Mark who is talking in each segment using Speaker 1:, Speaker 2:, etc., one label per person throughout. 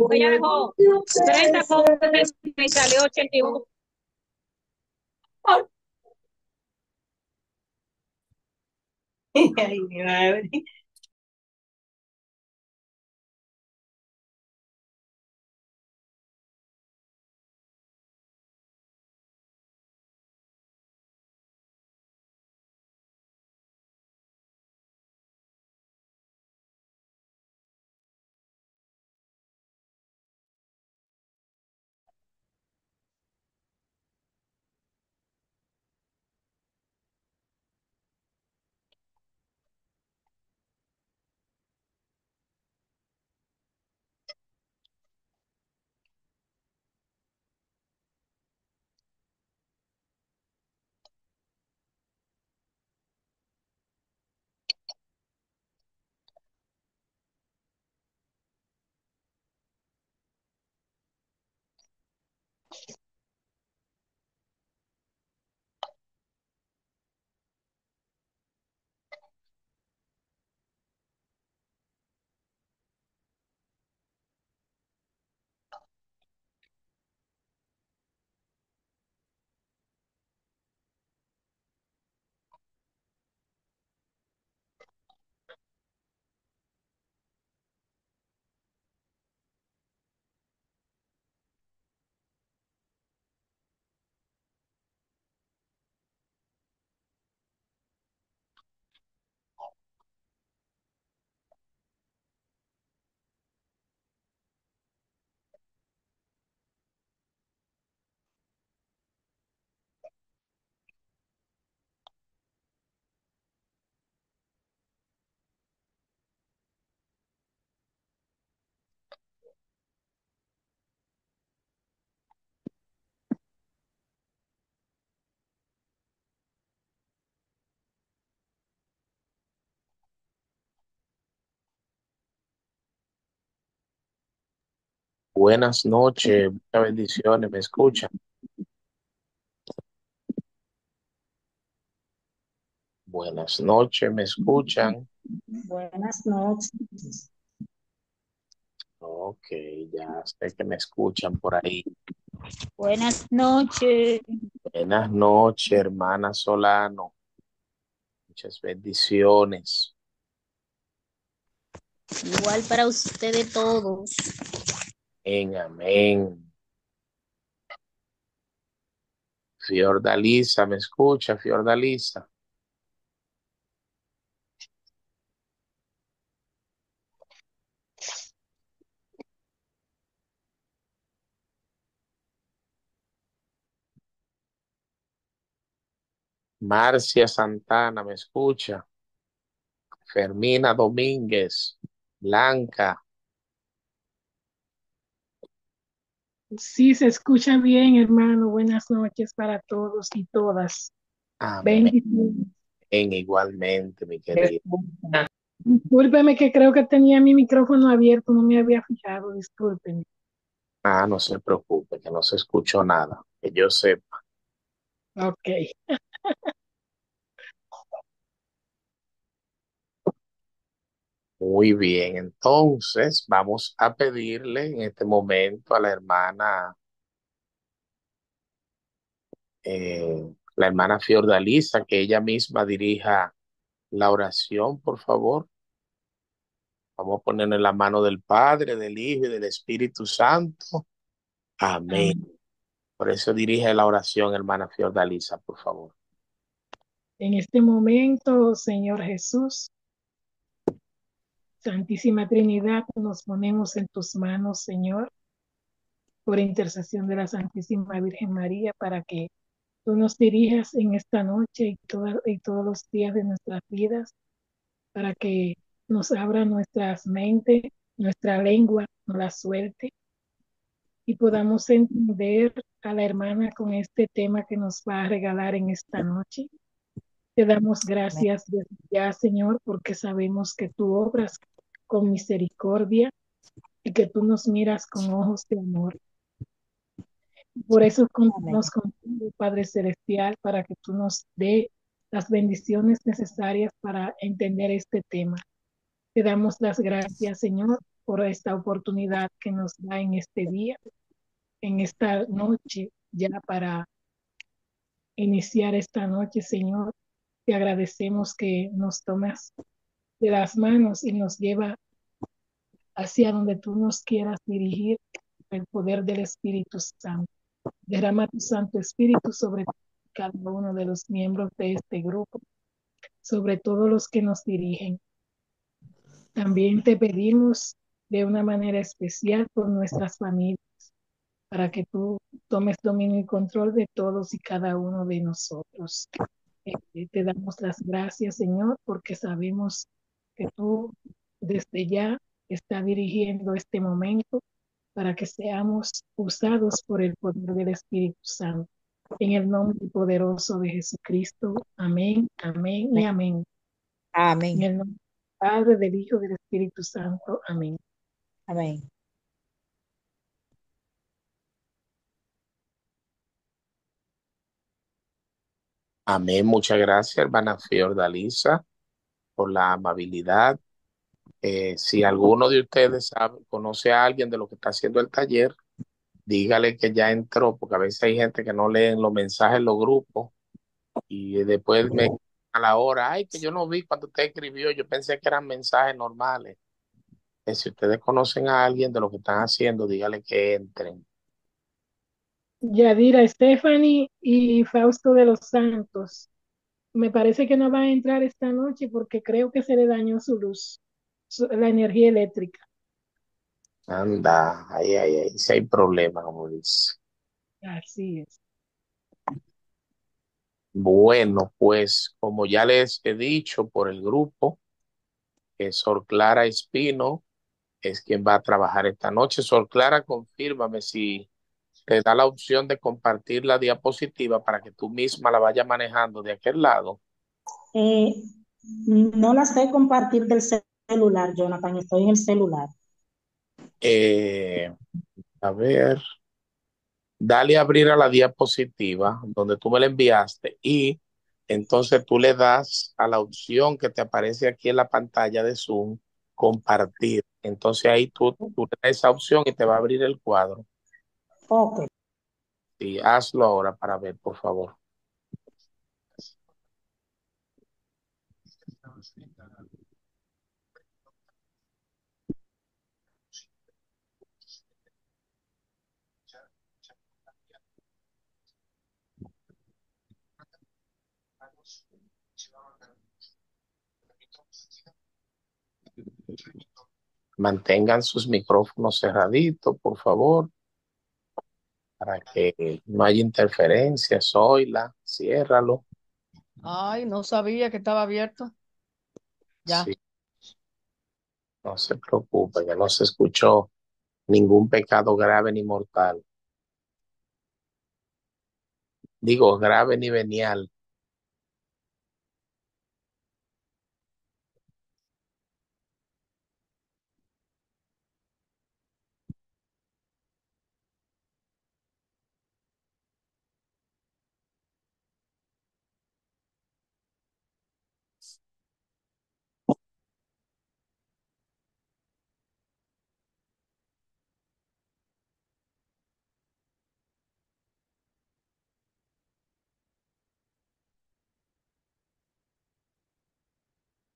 Speaker 1: Ella dejó 30 cosas y salió 81. Ay, mi madre.
Speaker 2: Buenas noches, muchas bendiciones, ¿me escuchan? Buenas noches, ¿me escuchan?
Speaker 1: Buenas noches.
Speaker 2: Ok, ya sé que me escuchan por ahí.
Speaker 1: Buenas noches.
Speaker 2: Buenas noches, hermana Solano, muchas bendiciones.
Speaker 1: Igual para ustedes todos.
Speaker 2: Amén. Fiordalisa, ¿me escucha, Fiordalisa? Marcia Santana, ¿me escucha? Fermina Domínguez, Blanca,
Speaker 3: Sí, se escucha bien, hermano. Buenas noches para todos y todas.
Speaker 2: amén.
Speaker 3: Bendiciones.
Speaker 2: Igualmente, mi querida.
Speaker 3: Discúlpeme que creo que tenía mi micrófono abierto, no me había fijado, discúlpeme.
Speaker 2: Ah, no se preocupe, que no se escuchó nada, que yo sepa.
Speaker 3: Ok.
Speaker 2: Muy bien, entonces vamos a pedirle en este momento a la hermana Fiordalisa, que ella misma dirija la oración, por favor. Vamos a ponernos en la mano del Padre, del Hijo y del Espíritu Santo. Amén.
Speaker 3: Amén.
Speaker 2: Por eso dirige la oración, hermana Fiordalisa, por favor.
Speaker 3: En este momento, Señor Jesús, Santísima Trinidad, nos ponemos en tus manos, Señor, por intercesión de la Santísima Virgen María, para que tú nos dirijas en esta noche y todos los días de nuestras vidas, para que nos abra nuestras mentes, nuestra lengua, nos la suelte, y podamos entender a la hermana con este tema que nos va a regalar en esta noche. Te damos
Speaker 4: Amén.
Speaker 3: gracias desde ya, Señor, porque sabemos que tú obras con misericordia y que tú nos miras con ojos de amor. Por eso
Speaker 4: Amén.
Speaker 3: contamos contigo, Padre Celestial, para que tú nos dé las bendiciones necesarias para entender este tema. Te damos las gracias, Señor, por esta oportunidad que nos da en este día, en esta noche, ya para iniciar esta noche, Señor. Te agradecemos que nos tomas de las manos y nos lleva hacia donde tú nos quieras dirigir, el poder del Espíritu Santo. Derrama tu Santo Espíritu sobre cada uno de los miembros de este grupo, sobre todos los que nos dirigen. También te pedimos de una manera especial por nuestras familias, para que tú tomes dominio y control de todos y cada uno de nosotros. Te damos las gracias, Señor, porque sabemos que tú desde ya estás dirigiendo este momento para que seamos usados por el poder del Espíritu Santo. En el nombre poderoso de Jesucristo. Amén, amén y amén. En
Speaker 4: Amén.
Speaker 3: el nombre del Padre, del Hijo y del Espíritu Santo. Amén.
Speaker 4: Amén.
Speaker 2: Amén. Muchas gracias, hermana Fiordalisa, por la amabilidad. Si alguno de ustedes conoce a alguien de lo que está haciendo el taller, dígale que ya entró, porque a veces hay gente que no leen los mensajes en los grupos y después me a la hora, ay, que yo no vi cuando usted escribió, yo pensé que eran mensajes normales. Si ustedes conocen a alguien de lo que están haciendo, dígale que entren.
Speaker 3: Yadira, Stephanie y Fausto de los Santos. Me parece que no va a entrar esta noche porque creo que se le dañó su luz, la energía eléctrica.
Speaker 2: Anda, ahí, si hay problema, como dice.
Speaker 3: Así es.
Speaker 2: Bueno, pues como ya les he dicho por el grupo, que Sor Clara Espino es quien va a trabajar esta noche. Sor Clara, confírmame si te da la opción de compartir la diapositiva para que tú misma la vayas manejando de aquel lado.
Speaker 4: Eh, no las sé compartir del celular, Jonathan, estoy en el celular.
Speaker 2: Eh, a ver, dale a abrir a la diapositiva donde tú me la enviaste y entonces tú le das a la opción que te aparece aquí en la pantalla de Zoom, compartir. Entonces ahí tú le das esa opción y te va a abrir el cuadro.
Speaker 4: Ok.
Speaker 2: Y hazlo ahora para ver, por favor. Mantengan sus micrófonos cerraditos, por favor, para que no haya interferencias. Zoila, ciérralo.
Speaker 5: Ay, no sabía que estaba abierto. Ya.
Speaker 2: Sí, no se preocupe, que no se escuchó ningún pecado grave ni mortal. Digo, grave ni venial.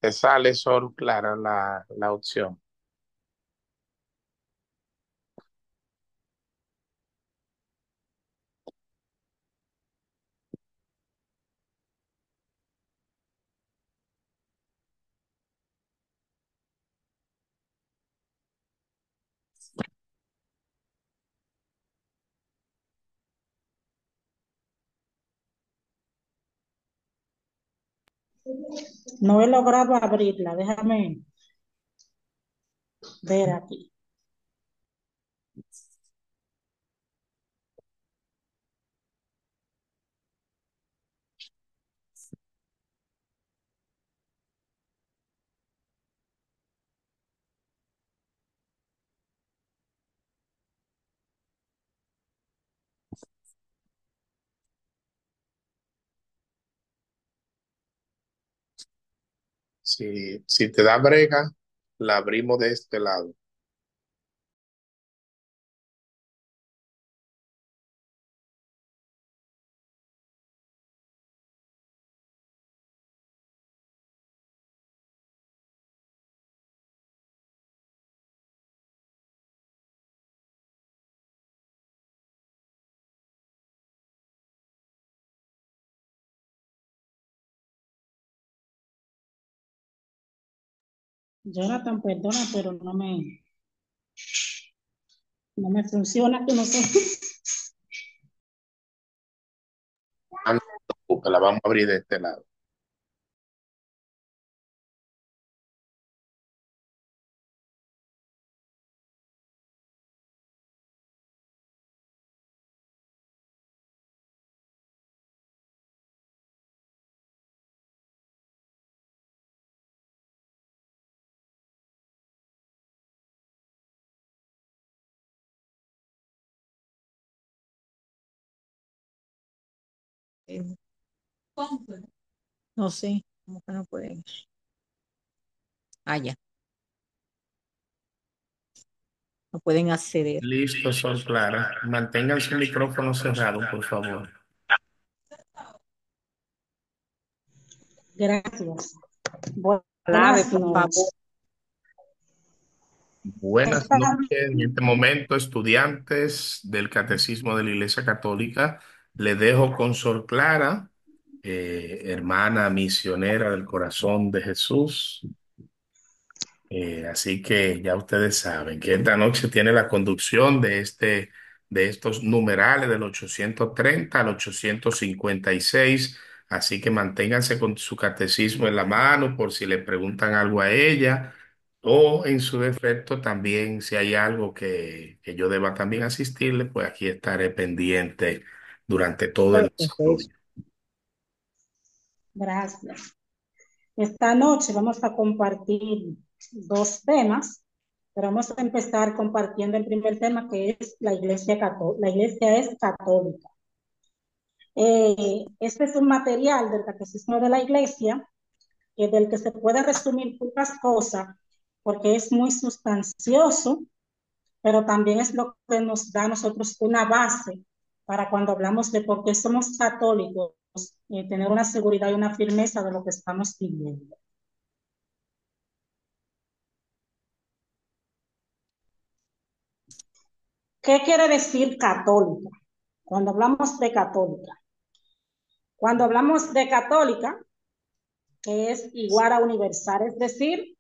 Speaker 2: Te sale solo clara la opción.
Speaker 4: No he logrado abrirla, déjame ver aquí.
Speaker 2: Si te da brega, la abrimos de este lado.
Speaker 4: Jonathan, perdona, pero no me funciona, que no sé.
Speaker 2: Ah, no te preocupes, la vamos a abrir de este lado.
Speaker 5: No sé, ¿cómo que no pueden? Ah, ya, no pueden acceder.
Speaker 2: Listo, Sol Clara. Mantengan su micrófono cerrado, por favor.
Speaker 4: Gracias.
Speaker 5: Clave,
Speaker 4: Buenas
Speaker 5: por favor.
Speaker 4: noches.
Speaker 2: Buenas
Speaker 4: Esta
Speaker 2: noches. En este momento, estudiantes del Catecismo de la Iglesia Católica, le dejo con Sor Clara, hermana misionera del corazón de Jesús. Así que ya ustedes saben que esta noche tiene la conducción de estos numerales del 830 al 856. Así que manténganse con su catecismo en la mano por si le preguntan algo a ella o en su defecto también si hay algo que yo deba también asistirle, pues aquí estaré pendiente durante todo el desarrollo.
Speaker 4: Gracias. Esta noche vamos a compartir dos temas, pero vamos a empezar compartiendo el primer tema, que es la Iglesia Católica. La Iglesia es católica. Este es un material del Catecismo de la Iglesia, del que se puede resumir pocas cosas, porque es muy sustancioso, pero también es lo que nos da a nosotros una base para cuando hablamos de por qué somos católicos, tener una seguridad y una firmeza de lo que estamos viviendo. ¿Qué quiere decir católica? Cuando hablamos de católica. Cuando hablamos de católica, que es igual a universal, es decir,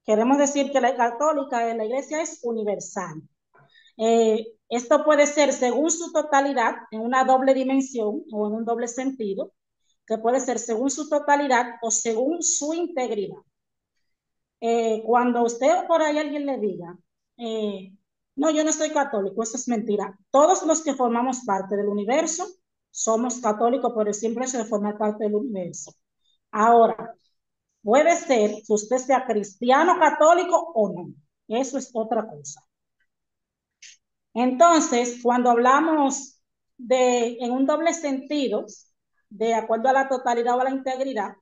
Speaker 4: queremos decir que la católica en la iglesia es universal. Esto puede ser según su totalidad, en una doble dimensión o en un doble sentido, que puede ser según su totalidad o según su integridad. Cuando usted por ahí alguien le diga, no, yo no soy católico, eso es mentira. Todos los que formamos parte del universo somos católicos por el simple hecho de formar parte del universo. Ahora, puede ser que usted sea cristiano, católico o no. Eso es otra cosa. Entonces, cuando hablamos en un doble sentido, de acuerdo a la totalidad o a la integridad,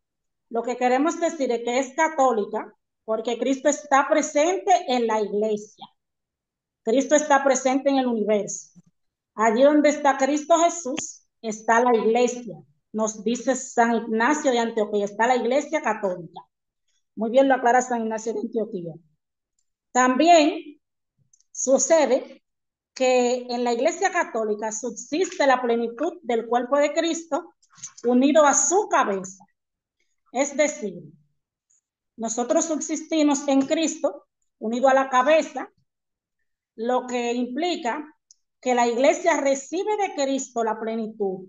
Speaker 4: lo que queremos decir es que es católica porque Cristo está presente en la iglesia. Cristo está presente en el universo. Allí donde está Cristo Jesús, está la iglesia. Nos dice San Ignacio de Antioquía, está la iglesia católica. Muy bien lo aclara San Ignacio de Antioquía. También sucede que en la iglesia católica subsiste la plenitud del cuerpo de Cristo unido a su cabeza. Es decir, nosotros subsistimos en Cristo unido a la cabeza, lo que implica que la iglesia recibe de Cristo la plenitud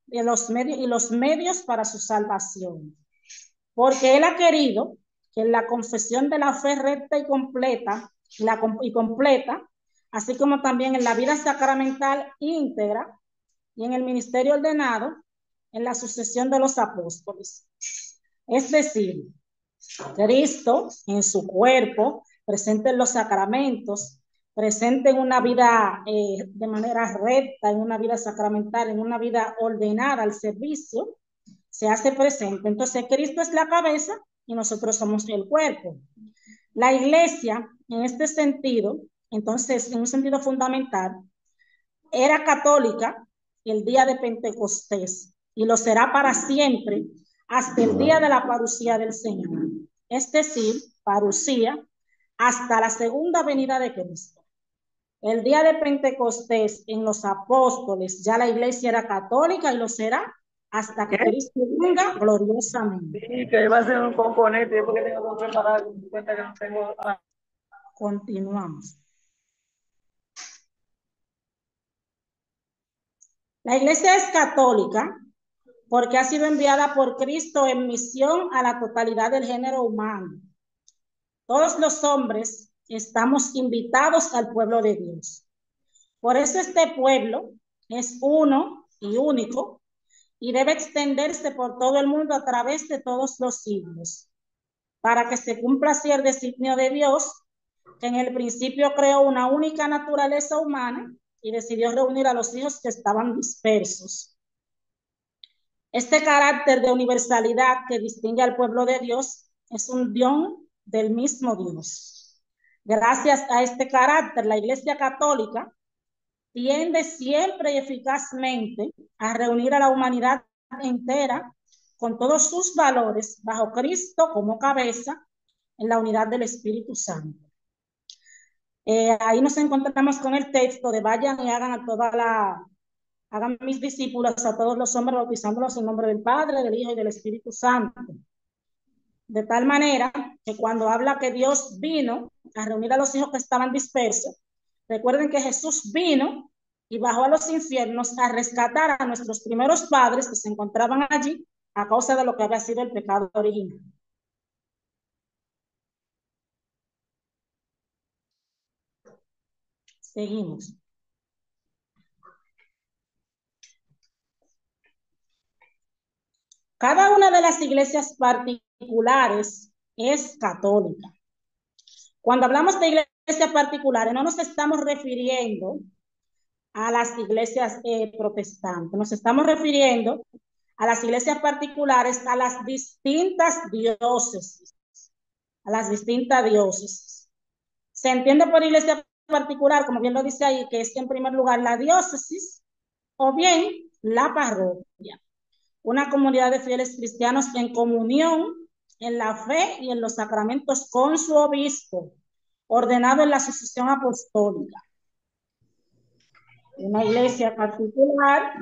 Speaker 4: de los medios y los medios para su salvación. Porque Él ha querido que en la confesión de la fe recta y completa, así como también en la vida sacramental íntegra y en el ministerio ordenado, en la sucesión de los apóstoles. Es decir, Cristo en su cuerpo, presente en los sacramentos, presente en una vida de manera recta, en una vida sacramental, en una vida ordenada al servicio, se hace presente. Entonces, Cristo es la cabeza y nosotros somos el cuerpo. La iglesia, en este sentido, entonces, en un sentido fundamental, era católica el día de Pentecostés y lo será para siempre hasta el día de la parucía del Señor. Es decir, parucía hasta la segunda venida de Cristo. El día de Pentecostés en los apóstoles ya la iglesia era católica y lo será hasta que Cristo venga gloriosamente.
Speaker 5: Sí, que va a ser un componente porque tengo que preparar cuenta que no tengo.
Speaker 4: Continuamos. La iglesia es católica porque ha sido enviada por Cristo en misión a la totalidad del género humano. Todos los hombres estamos invitados al pueblo de Dios. Por eso este pueblo es uno y único y debe extenderse por todo el mundo a través de todos los siglos, para que se cumpla así el designio de Dios, que en el principio creó una única naturaleza humana y decidió reunir a los hijos que estaban dispersos. Este carácter de universalidad que distingue al pueblo de Dios es un don del mismo Dios. Gracias a este carácter, la Iglesia Católica tiende siempre y eficazmente a reunir a la humanidad entera con todos sus valores bajo Cristo como cabeza en la unidad del Espíritu Santo. Ahí nos encontramos con el texto de vayan y hagan mis discípulos a todos los hombres bautizándolos en nombre del Padre, del Hijo y del Espíritu Santo. De tal manera que cuando habla que Dios vino a reunir a los hijos que estaban dispersos, recuerden que Jesús vino y bajó a los infiernos a rescatar a nuestros primeros padres que se encontraban allí a causa de lo que había sido el pecado original. Seguimos. Cada una de las iglesias particulares es católica. Cuando hablamos de iglesias particulares, no nos estamos refiriendo a las iglesias protestantes, nos estamos refiriendo a las iglesias particulares, a las distintas diócesis, Se entiende por iglesia particular, como bien lo dice ahí, que es en primer lugar la diócesis o bien la parroquia, una comunidad de fieles cristianos en comunión en la fe y en los sacramentos con su obispo, ordenado en la sucesión apostólica. Una iglesia particular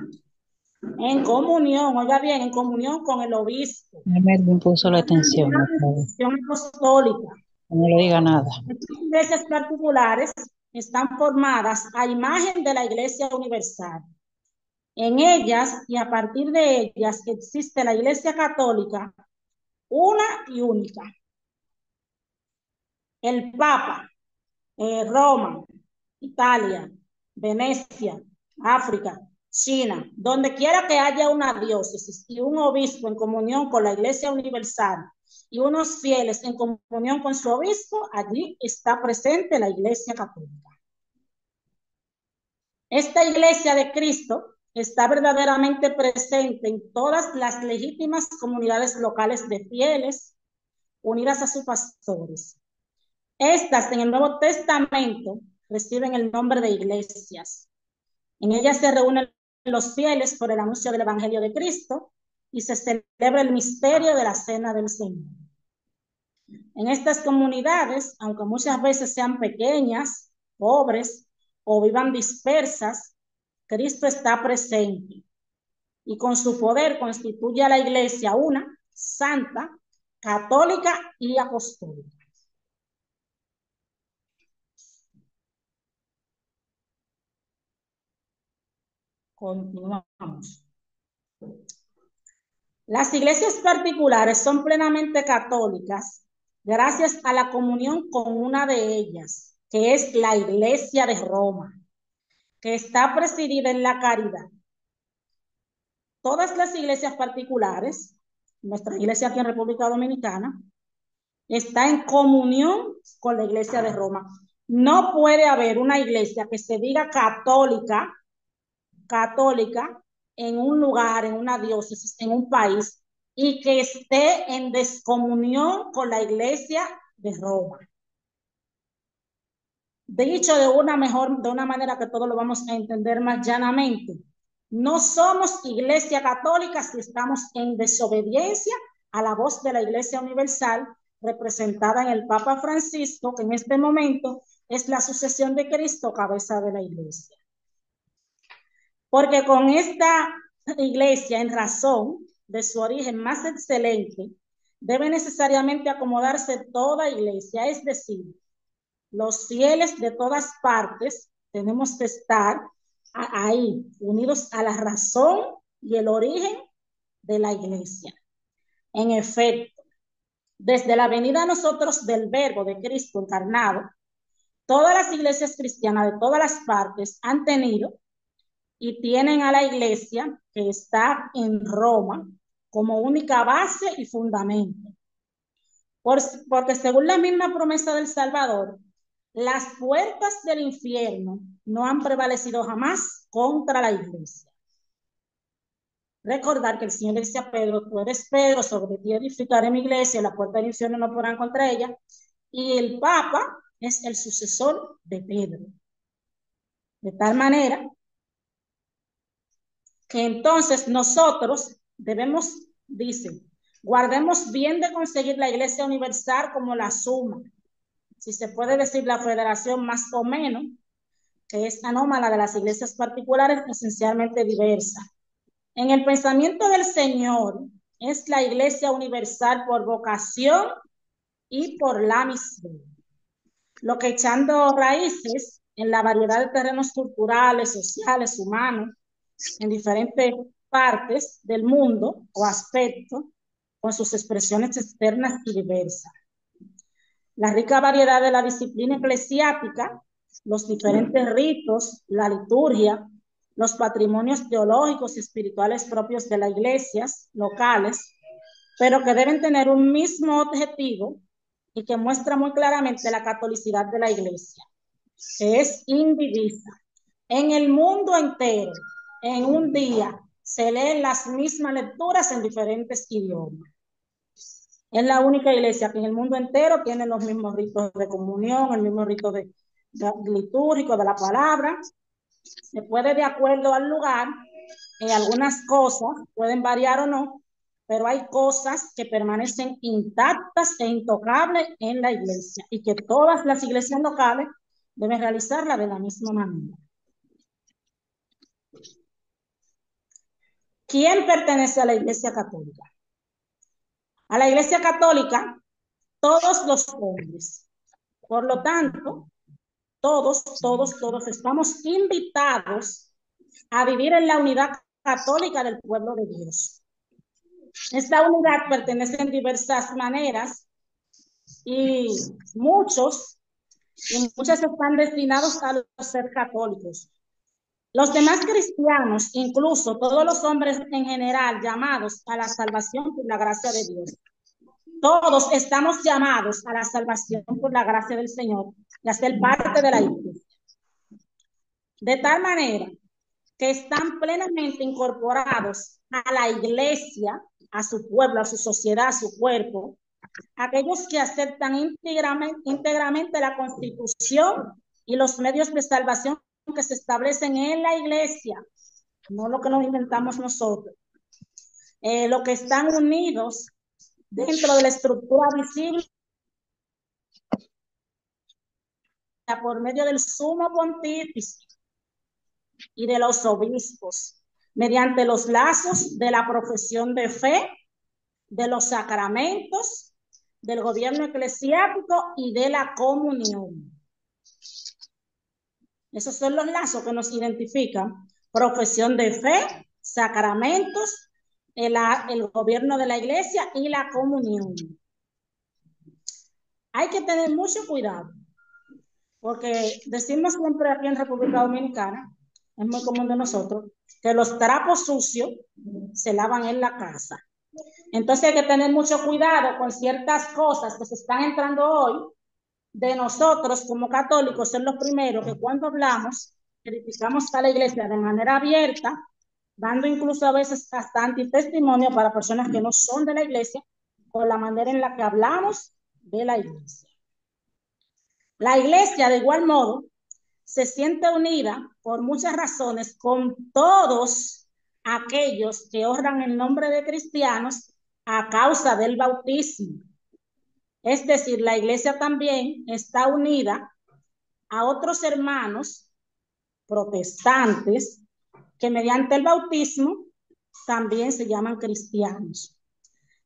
Speaker 4: en comunión, oiga bien, en comunión con el obispo.
Speaker 6: Me puso la atención.
Speaker 4: Sucesión apostólica.
Speaker 6: No le diga nada.
Speaker 4: Estas iglesias particulares están formadas a imagen de la Iglesia Universal. En ellas y a partir de ellas existe la Iglesia Católica, una y única. El Papa, Roma, Italia, Venecia, África, China, donde quiera que haya una diócesis y un obispo en comunión con la Iglesia Universal y unos fieles en comunión con su obispo, allí está presente la Iglesia Católica. Esta Iglesia de Cristo está verdaderamente presente en todas las legítimas comunidades locales de fieles unidas a sus pastores. Estas en el Nuevo Testamento reciben el nombre de iglesias. En ellas se reúnen los fieles por el anuncio del Evangelio de Cristo y se celebra el misterio de la Cena del Señor. En estas comunidades, aunque muchas veces sean pequeñas, pobres o vivan dispersas, Cristo está presente y con su poder constituye a la iglesia una, santa, católica y apostólica. Continuamos. Las iglesias particulares son plenamente católicas gracias a la comunión con una de ellas, que es la Iglesia de Roma, que está presidida en la caridad. Todas las iglesias particulares, nuestra iglesia aquí en República Dominicana, está en comunión con la Iglesia de Roma. No puede haber una iglesia que se diga católica en un lugar, en una diócesis, en un país, y que esté en descomunión con la Iglesia de Roma. Dicho de una manera que todos lo vamos a entender más llanamente, no somos Iglesia Católica si estamos en desobediencia a la voz de la Iglesia Universal, representada en el Papa Francisco, que en este momento es la sucesión de Cristo, cabeza de la Iglesia. Porque con esta Iglesia, en razón de su origen más excelente, debe necesariamente acomodarse toda Iglesia, es decir, los fieles de todas partes tenemos que estar ahí, unidos a la razón y el origen de la Iglesia. En efecto, desde la venida a nosotros del Verbo de Cristo encarnado, todas las iglesias cristianas de todas las partes han tenido y tienen a la Iglesia que está en Roma como única base y fundamento. Porque según la misma promesa del Salvador, las puertas del infierno no han prevalecido jamás contra la Iglesia. Recordar que el Señor le dice a Pedro, tú eres Pedro, sobre ti edificaré mi iglesia, la puerta del infierno no podrán contra ella. Y el Papa es el sucesor de Pedro. De tal manera que entonces nosotros debemos, dice, guardemos bien de conseguir la Iglesia Universal como la suma, si se puede decir la federación más o menos, que es anómala de las iglesias particulares, esencialmente diversa. En el pensamiento del Señor, es la Iglesia Universal por vocación y por la misión. Lo que echando raíces en la variedad de terrenos culturales, sociales, humanos, en diferentes partes del mundo o aspectos, con sus expresiones externas y diversas. La rica variedad de la disciplina eclesiástica, los diferentes ritos, la liturgia, los patrimonios teológicos y espirituales propios de las iglesias locales, pero que deben tener un mismo objetivo y que muestra muy claramente la catolicidad de la iglesia, que es indivisa. En el mundo entero, en un día, se leen las mismas lecturas en diferentes idiomas. Es la única iglesia que en el mundo entero tiene los mismos ritos de comunión, el mismo rito de litúrgico de la palabra. Se puede, de acuerdo al lugar, algunas cosas pueden variar o no, pero hay cosas que permanecen intactas e intocables en la iglesia y que todas las iglesias locales deben realizarla de la misma manera. ¿Quién pertenece a la Iglesia Católica? A la Iglesia Católica, todos los hombres. Por lo tanto, todos estamos invitados a vivir en la unidad católica del pueblo de Dios. Esta unidad pertenece en diversas maneras y muchas están destinados a ser católicos. Los demás cristianos, incluso todos los hombres en general, llamados a la salvación por la gracia de Dios. Todos estamos llamados a la salvación por la gracia del Señor y a ser parte de la iglesia. De tal manera que están plenamente incorporados a la iglesia, a su pueblo, a su sociedad, a su cuerpo, aquellos que aceptan íntegramente la Constitución y los medios de salvación que se establecen en la iglesia, no lo que nos inventamos nosotros, lo que están unidos dentro de la estructura visible por medio del sumo pontífice y de los obispos, mediante los lazos de la profesión de fe, de los sacramentos, del gobierno eclesiástico y de la comunión. Esos son los lazos que nos identifican: profesión de fe, sacramentos, el gobierno de la iglesia y la comunión. Hay que tener mucho cuidado, porque decimos siempre aquí en República Dominicana, es muy común de nosotros, que los trapos sucios se lavan en la casa. Entonces hay que tener mucho cuidado con ciertas cosas que se están entrando hoy. De nosotros como católicos ser los primeros que cuando hablamos criticamos a la iglesia de manera abierta dando incluso a veces hasta antitestimonio para personas que no son de la iglesia, con la manera en la que hablamos de la iglesia. La iglesia, de igual modo, se siente unida por muchas razones con todos aquellos que honran el nombre de cristianos a causa del bautismo. Es decir, la iglesia también está unida a otros hermanos protestantes que mediante el bautismo también se llaman cristianos.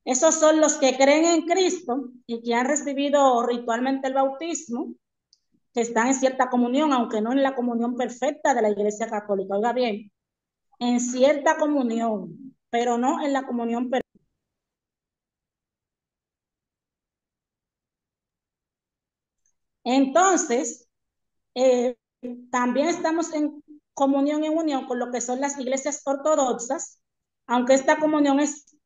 Speaker 4: Esos son los que creen en Cristo y que han recibido ritualmente el bautismo, que están en cierta comunión, aunque no en la comunión perfecta de la Iglesia Católica. Oiga bien, en cierta comunión, pero no en la comunión perfecta. Entonces, también estamos en comunión, en unión con lo que son las iglesias ortodoxas, aunque esta comunión es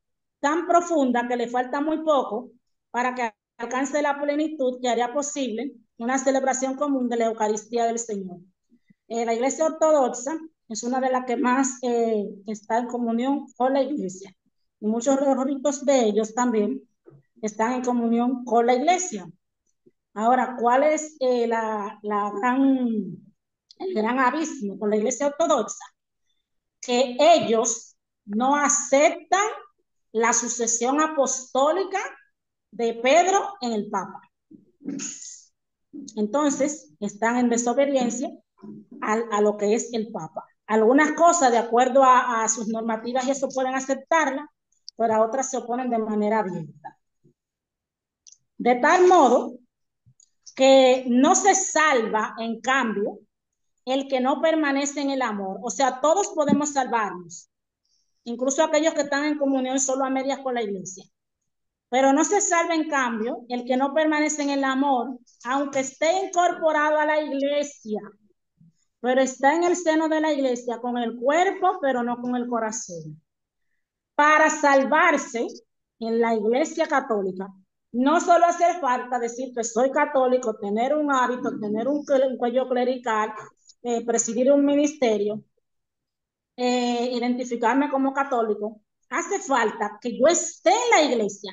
Speaker 4: tan profunda que le falta muy poco para que alcance la plenitud que haría posible una celebración común de la Eucaristía del Señor. La iglesia ortodoxa es una de las que más está en comunión con la iglesia. Y muchos ritos de ellos también están en comunión con la iglesia. Ahora, ¿cuál es el gran abismo con la iglesia ortodoxa? Que ellos no aceptan la sucesión apostólica de Pedro en el Papa. Entonces, están en desobediencia a lo que es el Papa. Algunas cosas, de acuerdo a sus normativas, y eso pueden aceptarla, pero a otras se oponen de manera abierta. De tal modo que no se salva, en cambio, el que no permanece en el amor. O sea, todos podemos salvarnos, incluso aquellos que están en comunión solo a medias con la iglesia. Pero no se salva, en cambio, el que no permanece en el amor, aunque esté incorporado a la iglesia, pero está en el seno de la iglesia con el cuerpo, pero no con el corazón. Para salvarse en la iglesia católica, no solo hace falta decir que soy católico, tener un hábito, tener un cuello clerical, presidir un ministerio, identificarme como católico. Hace falta que yo esté en la iglesia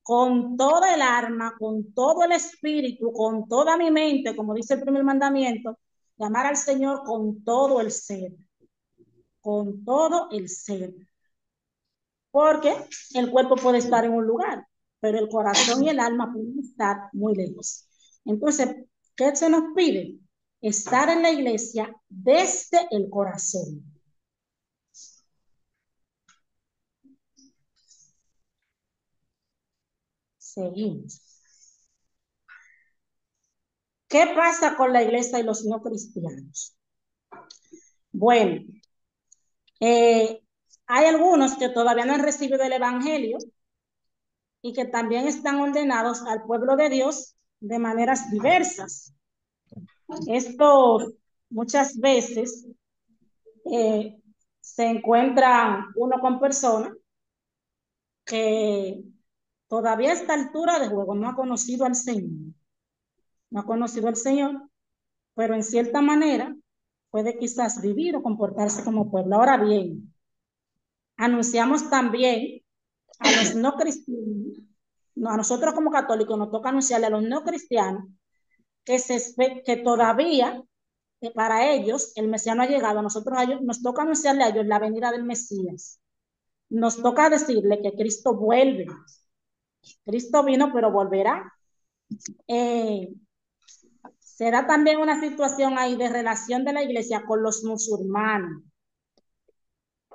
Speaker 4: con toda el alma, con todo el espíritu, con toda mi mente, como dice el primer mandamiento, de amar al Señor con todo el ser, con todo el ser. Porque el cuerpo puede estar en un lugar, pero el corazón y el alma pueden estar muy lejos. Entonces, ¿qué se nos pide? Estar en la iglesia desde el corazón. Seguimos. ¿Qué pasa con la iglesia y los no cristianos? Bueno, hay algunos que todavía no han recibido el evangelio y que también están ordenados al pueblo de Dios de maneras diversas. Esto muchas veces se encuentra uno con personas que todavía a esta altura de juego no ha conocido al Señor. No ha conocido al Señor, pero en cierta manera puede quizás vivir o comportarse como pueblo. Ahora bien, anunciamos también a los no cristianos, a nosotros como católicos nos toca anunciarle a los no cristianos que todavía para ellos el Mesías no ha llegado. A nosotros nos toca anunciarle a ellos la venida del Mesías. Nos toca decirle que Cristo vuelve. Cristo vino, pero volverá. Será también una situación ahí de relación de la iglesia con los musulmanes.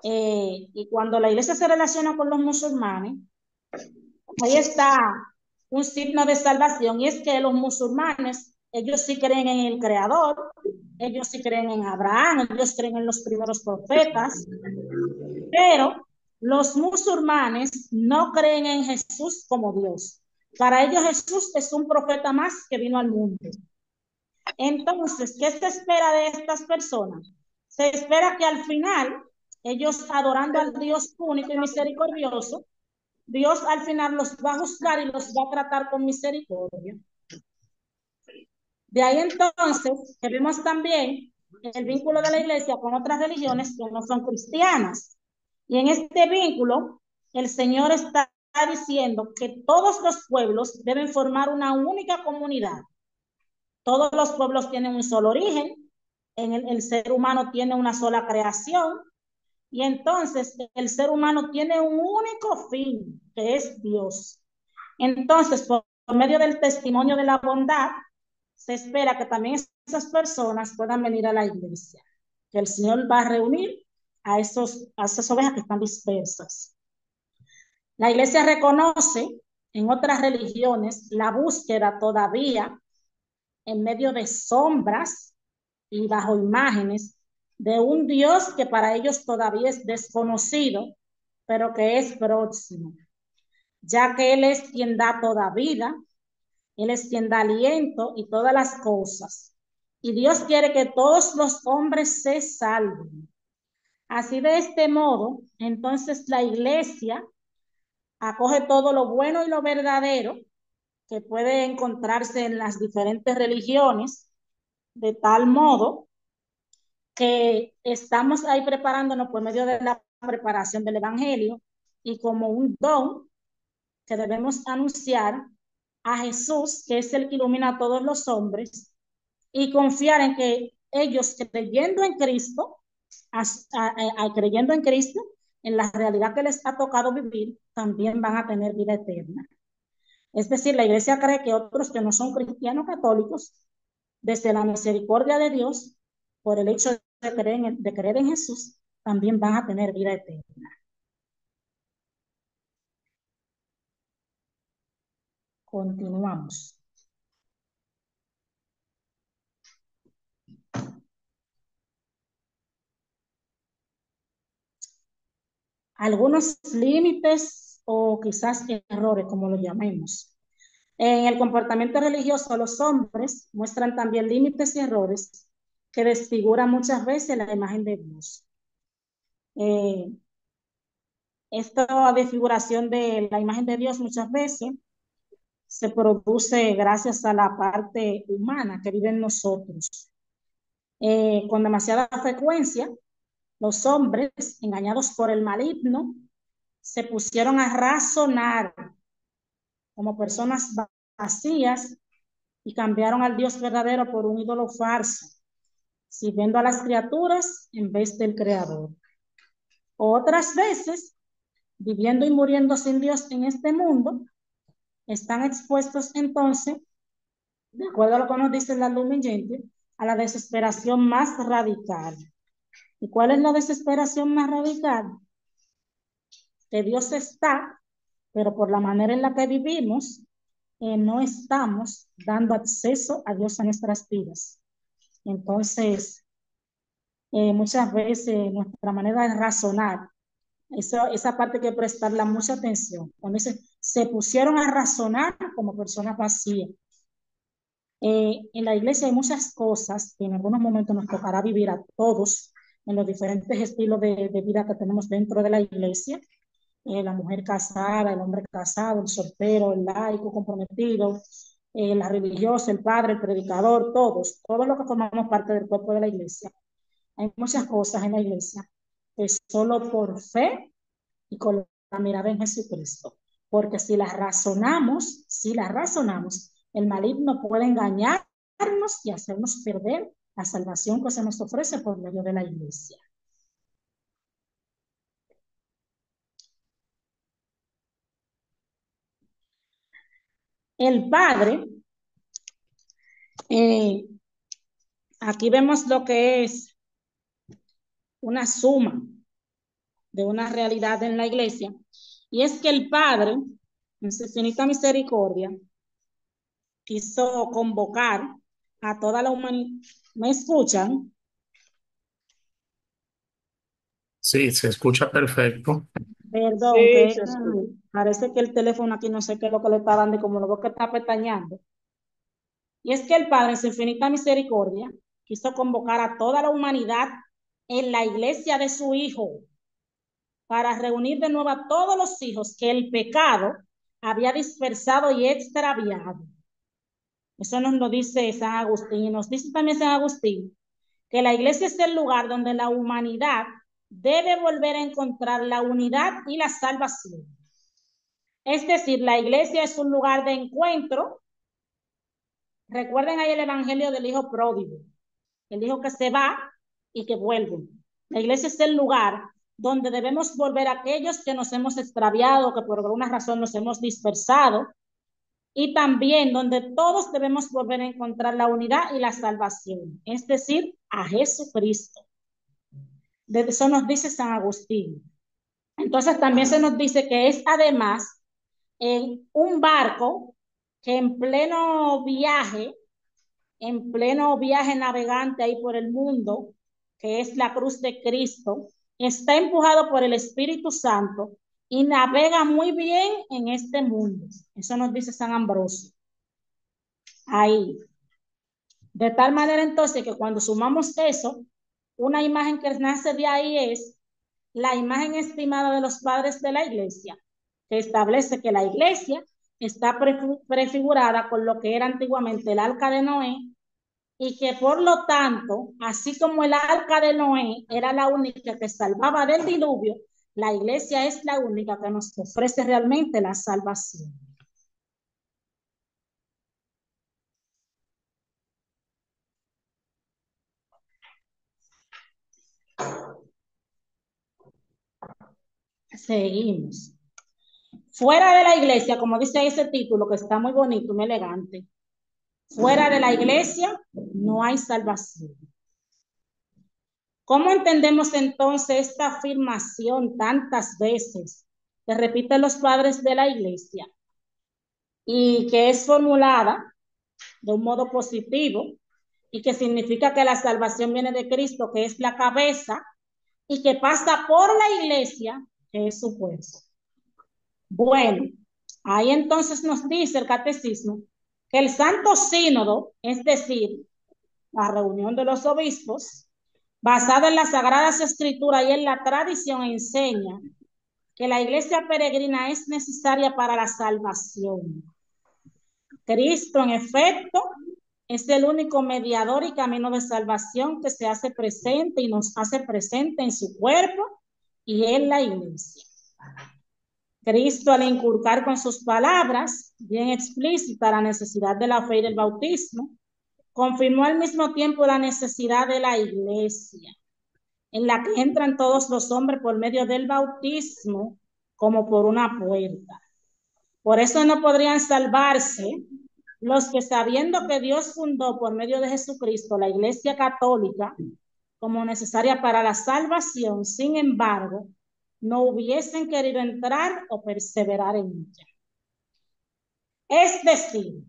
Speaker 4: Y cuando la iglesia se relaciona con los musulmanes, ahí está un signo de salvación, y es que los musulmanes, ellos sí creen en el Creador, ellos sí creen en Abraham, ellos creen en los primeros profetas, pero los musulmanes no creen en Jesús como Dios. Para ellos Jesús es un profeta más que vino al mundo. Entonces, ¿qué se espera de estas personas? Se espera que al final, ellos adorando al Dios único y misericordioso, Dios al final los va a juzgar y los va a tratar con misericordia. De ahí entonces, que vemos también el vínculo de la iglesia con otras religiones que no son cristianas. Y en este vínculo, el Señor está diciendo que todos los pueblos deben formar una única comunidad. Todos los pueblos tienen un solo origen, el ser humano tiene una sola creación, y entonces el ser humano tiene un único fin, que es Dios. Entonces, por medio del testimonio de la bondad, se espera que también esas personas puedan venir a la iglesia, que el Señor va a reunir a esas ovejas que están dispersas. La iglesia reconoce en otras religiones la búsqueda todavía en medio de sombras y bajo imágenes de un Dios que para ellos todavía es desconocido, pero que es próximo, ya que Él es quien da toda vida, Él es quien da aliento y todas las cosas. Y Dios quiere que todos los hombres se salven. Así de este modo, entonces la iglesia acoge todo lo bueno y lo verdadero que puede encontrarse en las diferentes religiones, de tal modo que estamos ahí preparándonos por medio de la preparación del Evangelio y como un don que debemos anunciar a Jesús, que es el que ilumina a todos los hombres, y confiar en que ellos creyendo en Cristo, creyendo en Cristo, en la realidad que les ha tocado vivir, también van a tener vida eterna. Es decir, la iglesia cree que otros que no son cristianos católicos, desde la misericordia de Dios, por el hecho de creer en Jesús, también van a tener vida eterna. Continuamos. Algunos límites o quizás errores, como lo llamemos. En el comportamiento religioso, los hombres muestran también límites y errores que desfiguran muchas veces la imagen de Dios. Esta desfiguración de la imagen de Dios muchas veces se produce gracias a la parte humana que vive en nosotros. Con demasiada frecuencia, los hombres, engañados por el maligno, se pusieron a razonar como personas vacías y cambiaron al Dios verdadero por un ídolo falso, sirviendo a las criaturas en vez del Creador. Otras veces, viviendo y muriendo sin Dios en este mundo, están expuestos entonces, de acuerdo a lo que nos dice la Lumen Gentium, a la desesperación más radical. ¿Y cuál es la desesperación más radical? Que Dios está, pero por la manera en la que vivimos, no estamos dando acceso a Dios a nuestras vidas. Entonces, muchas veces nuestra manera de razonar, esa parte hay que prestarle mucha atención. Cuando se pusieron a razonar como personas vacías. En la iglesia hay muchas cosas que en algunos momentos nos tocará vivir a todos en los diferentes estilos de vida que tenemos dentro de la iglesia. La mujer casada, el hombre casado, el soltero, el laico comprometido, la religiosa, el padre, el predicador, todos los que formamos parte del cuerpo de la iglesia. Hay muchas cosas en la iglesia que solo por fe y con la mirada en Jesucristo. Porque si las razonamos, el maligno puede engañarnos y hacernos perder la salvación que se nos ofrece por medio de la iglesia. El Padre, aquí vemos lo que es una suma de una realidad en la iglesia, y es que el Padre, en su infinita misericordia, quiso convocar a toda la humanidad. ¿Me escuchan?
Speaker 2: Sí, se escucha perfecto.
Speaker 4: Perdón,
Speaker 3: Sí,
Speaker 4: que
Speaker 3: se escucha.
Speaker 4: parece que el teléfono aquí no sé qué es lo que le está dando y como lo veo que está pestañeando. Y es que el Padre, en su infinita misericordia, quiso convocar a toda la humanidad en la iglesia de su Hijo para reunir de nuevo a todos los hijos que el pecado había dispersado y extraviado. Eso nos lo dice San Agustín y nos dice también San Agustín que la iglesia es el lugar donde la humanidad debe volver a encontrar la unidad y la salvación. Es decir, la iglesia es un lugar de encuentro. Recuerden ahí el evangelio del hijo pródigo, el hijo que se va y que vuelve. La iglesia es el lugar donde debemos volver a aquellos que nos hemos extraviado, que por alguna razón nos hemos dispersado, y también donde todos debemos volver a encontrar la unidad y la salvación, es decir, a Jesucristo. De eso nos dice San Agustín. Entonces también se nos dice que es además en un barco que en pleno viaje navegante ahí por el mundo, que es la cruz de Cristo, está empujado por el Espíritu Santo y navega muy bien en este mundo. Eso nos dice San Ambrosio. Ahí. De tal manera entonces que cuando sumamos eso, una imagen que nace de ahí es la imagen estimada de los padres de la iglesia, que establece que la iglesia está prefigurada con lo que era antiguamente el arca de Noé, y que por lo tanto, así como el arca de Noé era la única que salvaba del diluvio, la iglesia es la única que nos ofrece realmente la salvación. Seguimos. Fuera de la iglesia, como dice ese título, que está muy bonito, muy elegante, fuera de la iglesia no hay salvación. ¿Cómo entendemos entonces esta afirmación tantas veces que repiten los padres de la iglesia y que es formulada de un modo positivo y que significa que la salvación viene de Cristo, que es la cabeza, y que pasa por la iglesia, que es su cuerpo? Bueno, ahí entonces nos dice el catecismo que el Santo Sínodo, es decir, la reunión de los obispos, basada en las Sagradas Escrituras y en la tradición, enseña que la iglesia peregrina es necesaria para la salvación. Cristo, en efecto, es el único mediador y camino de salvación que se hace presente y nos hace presente en su cuerpo y en la iglesia. Cristo, al inculcar con sus palabras bien explícita la necesidad de la fe y del bautismo, confirmó al mismo tiempo la necesidad de la iglesia, en la que entran todos los hombres por medio del bautismo como por una puerta. Por eso no podrían salvarse los que, sabiendo que Dios fundó por medio de Jesucristo la Iglesia Católica como necesaria para la salvación, sin embargo, no hubiesen querido entrar o perseverar en ella. Es decir,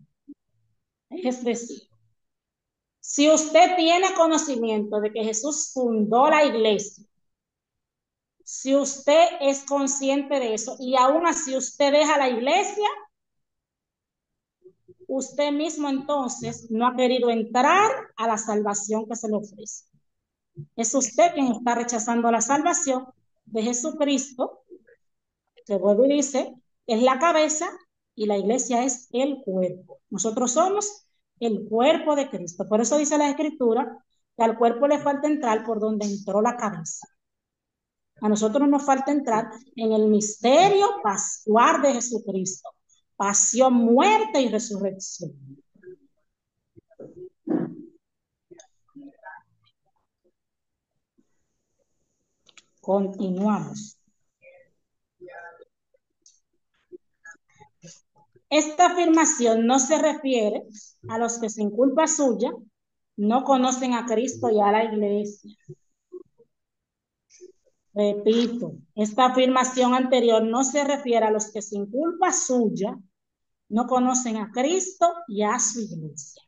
Speaker 4: si usted tiene conocimiento de que Jesús fundó la iglesia, si usted es consciente de eso y aún así usted deja la iglesia, usted mismo entonces no ha querido entrar a la salvación que se le ofrece. Es usted quien está rechazando la salvación de Jesucristo, que vuelve y dice, es la cabeza y la iglesia es el cuerpo. Nosotros somos el cuerpo de Cristo. Por eso dice la Escritura que al cuerpo le falta entrar por donde entró la cabeza. A nosotros nos falta entrar en el misterio pascual de Jesucristo. Pasión, muerte y resurrección. Continuamos. Esta afirmación no se refiere a los que sin culpa suya no conocen a Cristo y a la iglesia. Repito, esta afirmación anterior no se refiere a los que sin culpa suya no conocen a Cristo y a su iglesia.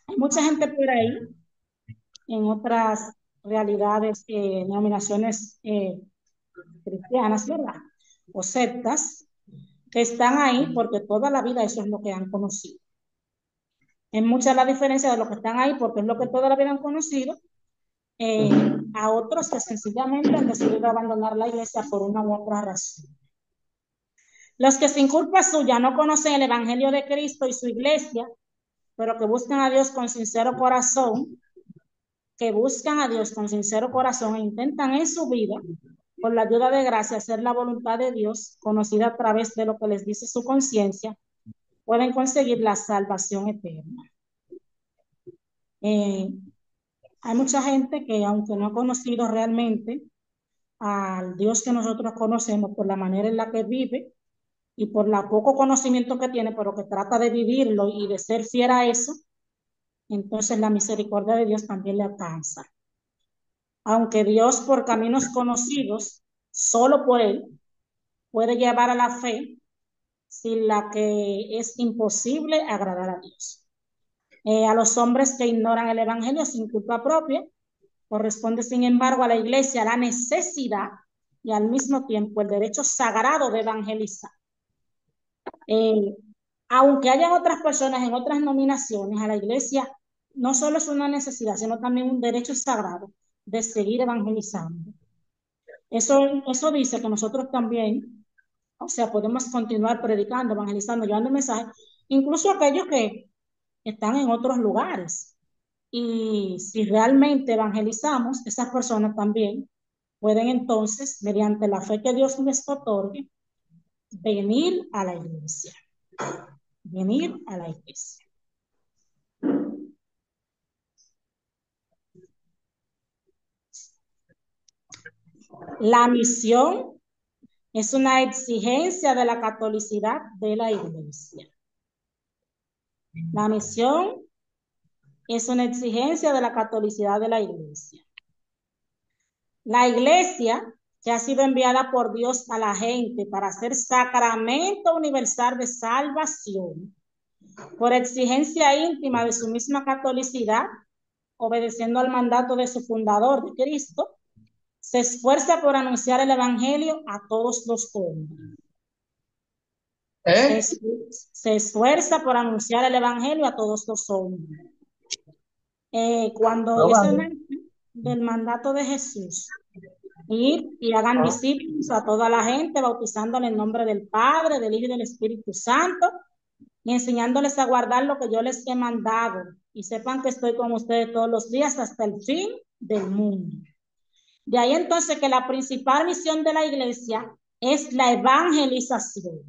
Speaker 4: Hay mucha gente por ahí, en otras realidades, denominaciones cristianas, ¿verdad? O sectas, que están ahí porque toda la vida eso es lo que han conocido. Es mucha la diferencia de los que están ahí porque es lo que toda la vida han conocido, a otros que sencillamente han decidido abandonar la iglesia por una u otra razón. Los que sin culpa suya no conocen el evangelio de Cristo y su iglesia, pero que buscan a Dios con sincero corazón, que buscan a Dios con sincero corazón e intentan en su vida, por la ayuda de gracia, hacer la voluntad de Dios, conocida a través de lo que les dice su conciencia, pueden conseguir la salvación eterna. Hay mucha gente que, aunque no ha conocido realmente al Dios que nosotros conocemos por la manera en la que vive y por el poco conocimiento que tiene, pero que trata de vivirlo y de ser fiel a eso, entonces la misericordia de Dios también le alcanza. Aunque Dios, por caminos conocidos, solo por Él, puede llevar a la fe, sin la que es imposible agradar a Dios. A los hombres que ignoran el Evangelio sin culpa propia, corresponde, sin embargo, a la Iglesia la necesidad y al mismo tiempo el derecho sagrado de evangelizar. Aunque hayan otras personas en otras nominaciones, a la Iglesia no solo es una necesidad, sino también un derecho sagrado de seguir evangelizando. Eso dice que nosotros también, o sea, podemos continuar predicando, evangelizando, llevando mensajes, incluso aquellos que están en otros lugares. Y si realmente evangelizamos, esas personas también pueden entonces, mediante la fe que Dios les otorgue, venir a la iglesia. Venir a la iglesia. La misión es una exigencia de la catolicidad de la iglesia. La misión es una exigencia de la catolicidad de la iglesia. La iglesia, que ha sido enviada por Dios a la gente para ser sacramento universal de salvación, por exigencia íntima de su misma catolicidad, obedeciendo al mandato de su fundador, de Cristo, se esfuerza por anunciar el evangelio a todos los hombres. Se esfuerza por anunciar el evangelio a todos los hombres. Cuando es del mandato de Jesús, ir y hagan discípulos a toda la gente, bautizándole en nombre del Padre, del Hijo y del Espíritu Santo, y enseñándoles a guardar lo que yo les he mandado, y sepan que estoy con ustedes todos los días hasta el fin del mundo. De ahí entonces que la principal misión de la iglesia es la evangelización.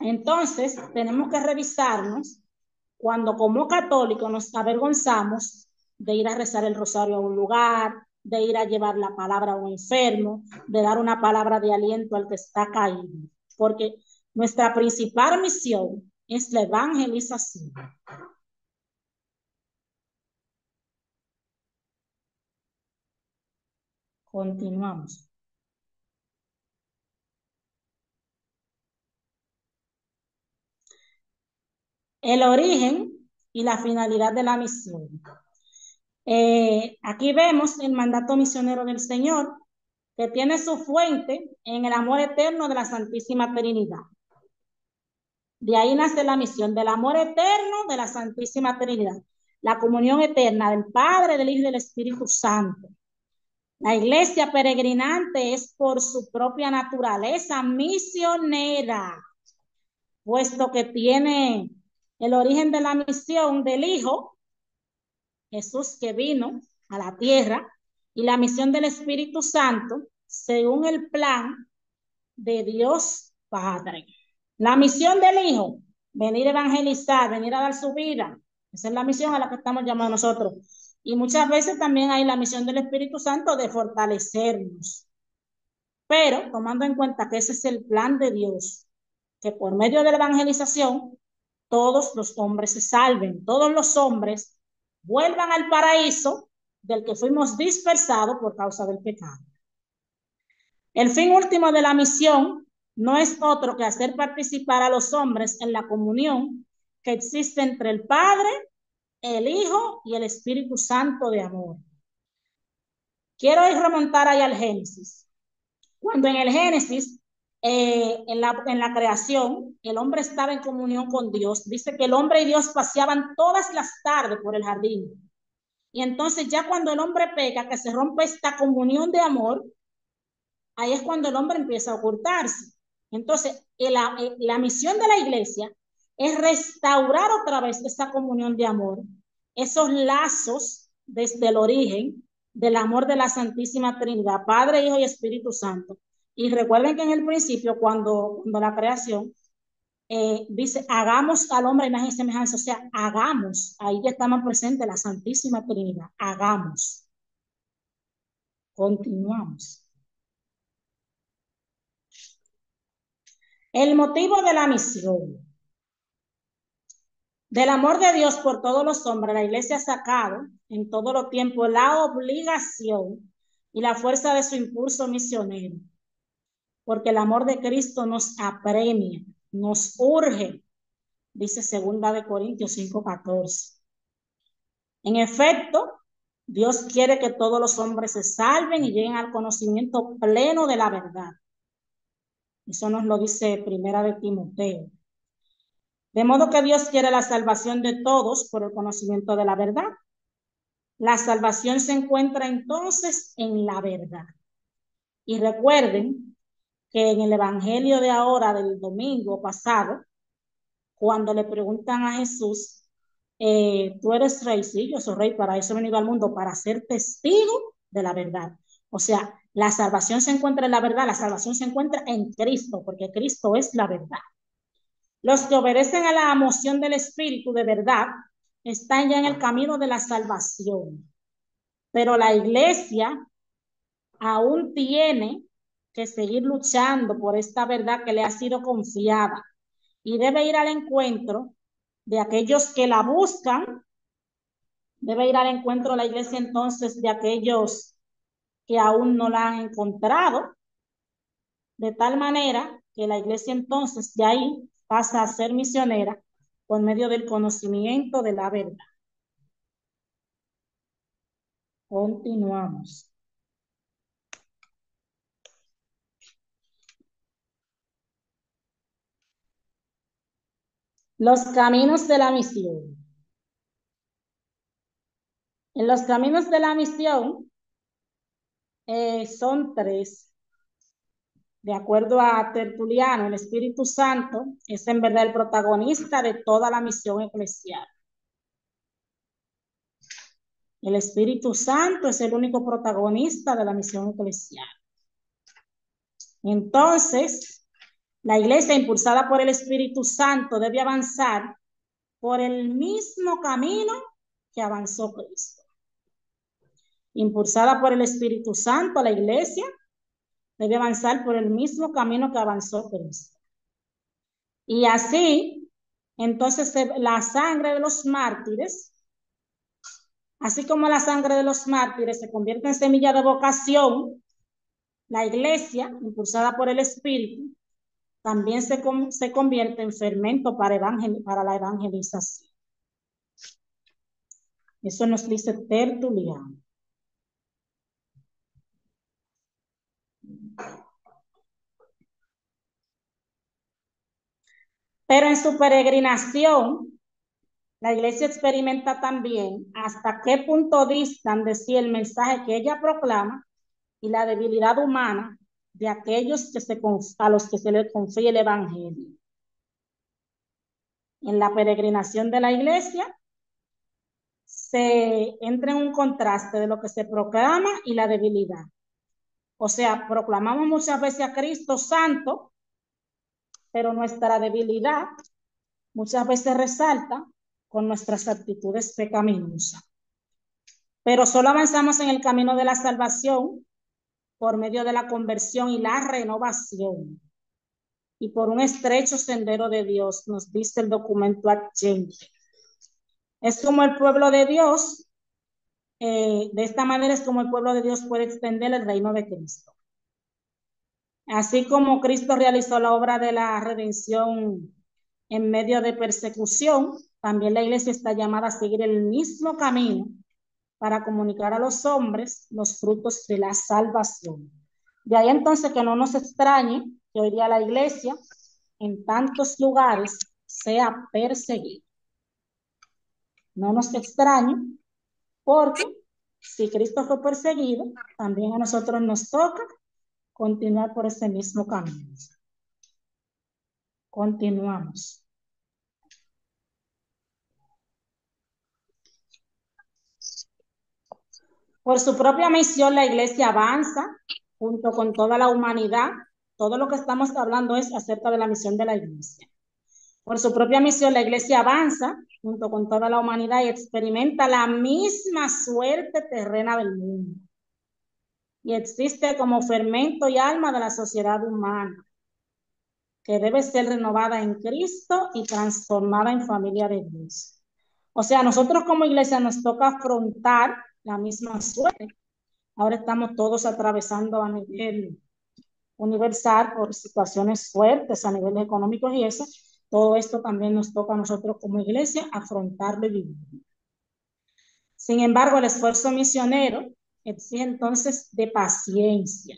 Speaker 4: Entonces, tenemos que revisarnos cuando como católicos nos avergonzamos de ir a rezar el rosario a un lugar, de ir a llevar la palabra a un enfermo, de dar una palabra de aliento al que está caído, porque nuestra principal misión es la evangelización. Continuamos. El origen y la finalidad de la misión. Aquí vemos el mandato misionero del Señor, que tiene su fuente en el amor eterno de la Santísima Trinidad. De ahí nace la misión, del amor eterno de la Santísima Trinidad, la comunión eterna del Padre, del Hijo y del Espíritu Santo. La iglesia peregrinante es por su propia naturaleza misionera, puesto que tiene el origen de la misión del Hijo, Jesús, que vino a la tierra, y la misión del Espíritu Santo, según el plan de Dios Padre. La misión del Hijo, venir a evangelizar, venir a dar su vida. Esa es la misión a la que estamos llamados nosotros. Y muchas veces también hay la misión del Espíritu Santo de fortalecernos. Pero tomando en cuenta que ese es el plan de Dios, que por medio de la evangelización todos los hombres se salven, todos los hombres vuelvan al paraíso del que fuimos dispersados por causa del pecado. El fin último de la misión no es otro que hacer participar a los hombres en la comunión que existe entre el Padre, el Hijo y el Espíritu Santo de amor. Quiero ir remontar ahí al Génesis. Cuando en el Génesis, en la creación, el hombre estaba en comunión con Dios. Dice que el hombre y Dios paseaban todas las tardes por el jardín. Y entonces ya cuando el hombre peca, que se rompe esta comunión de amor, ahí es cuando el hombre empieza a ocultarse. Entonces, la misión de la iglesia es restaurar otra vez esa comunión de amor esos lazos desde el origen del amor de la Santísima Trinidad, Padre, Hijo y Espíritu Santo. Y recuerden que en el principio, cuando la creación, dice, hagamos al hombre imagen y semejanza, o sea, hagamos, ahí ya estamos presentes la Santísima Trinidad, hagamos, continuamos. El motivo de la misión. Del amor de Dios por todos los hombres, la iglesia ha sacado en todo los tiempos la obligación y la fuerza de su impulso misionero, porque el amor de Cristo nos apremia, nos urge, dice 2 Corintios 5:14. En efecto, Dios quiere que todos los hombres se salven y lleguen al conocimiento pleno de la verdad. Eso nos lo dice 1 Timoteo. De modo que Dios quiere la salvación de todos por el conocimiento de la verdad. La salvación se encuentra entonces en la verdad. Y recuerden que en el evangelio de ahora, del domingo pasado, cuando le preguntan a Jesús, tú eres rey, sí, yo soy rey, para eso he venido al mundo, para ser testigo de la verdad. O sea, la salvación se encuentra en la verdad, la salvación se encuentra en Cristo, porque Cristo es la verdad. Los que obedecen a la moción del Espíritu de verdad están ya en el camino de la salvación. Pero la iglesia aún tiene que seguir luchando por esta verdad que le ha sido confiada y debe ir al encuentro de aquellos que la buscan, debe ir al encuentro la iglesia entonces de aquellos que aún no la han encontrado, de tal manera que la iglesia entonces de ahí pasa a ser misionera por medio del conocimiento de la verdad. Continuamos. Los caminos de la misión. En los caminos de la misión son tres. De acuerdo a Tertuliano, el Espíritu Santo es en verdad el protagonista de toda la misión eclesial. El Espíritu Santo es el único protagonista de la misión eclesial. Entonces, la iglesia impulsada por el Espíritu Santo debe avanzar por el mismo camino que avanzó Cristo. Impulsada por el Espíritu Santo, la iglesia debe avanzar por el mismo camino que avanzó Cristo. Y así, entonces, la sangre de los mártires, así como la sangre de los mártires se convierte en semilla de vocación, la iglesia, impulsada por el Espíritu, también se convierte en fermento para la evangelización. Eso nos dice Tertuliano. Pero en su peregrinación, la iglesia experimenta también hasta qué punto distan de sí el mensaje que ella proclama y la debilidad humana de aquellos a los que se les confía el evangelio. En la peregrinación de la iglesia se entra en un contraste de lo que se proclama y la debilidad. O sea, proclamamos muchas veces a Cristo santo, pero nuestra debilidad muchas veces resalta con nuestras actitudes pecaminosas. Pero solo avanzamos en el camino de la salvación por medio de la conversión y la renovación. Y por un estrecho sendero de Dios, nos dice el documento adyente. Es como el pueblo de Dios, de esta manera es como el pueblo de Dios puede extender el reino de Cristo. Así como Cristo realizó la obra de la redención en medio de persecución, también la iglesia está llamada a seguir el mismo camino para comunicar a los hombres los frutos de la salvación. De ahí entonces que no nos extrañe que hoy día la iglesia en tantos lugares sea perseguida. No nos extrañe porque si Cristo fue perseguido, también a nosotros nos toca continuar por ese mismo camino. Continuamos. Por su propia misión, la iglesia avanza junto con toda la humanidad. Todo lo que estamos hablando es acerca de la misión de la iglesia. Por su propia misión, la iglesia avanza junto con toda la humanidad y experimenta la misma suerte terrena del mundo. Y existe como fermento y alma de la sociedad humana, que debe ser renovada en Cristo y transformada en familia de Dios. O sea, nosotros como iglesia nos toca afrontar la misma suerte. Ahora estamos todos atravesando a nivel universal por situaciones fuertes a nivel económico y eso. Todo esto también nos toca a nosotros como iglesia afrontarlo y vivirlo. Sin embargo, el esfuerzo misionero exige entonces de paciencia.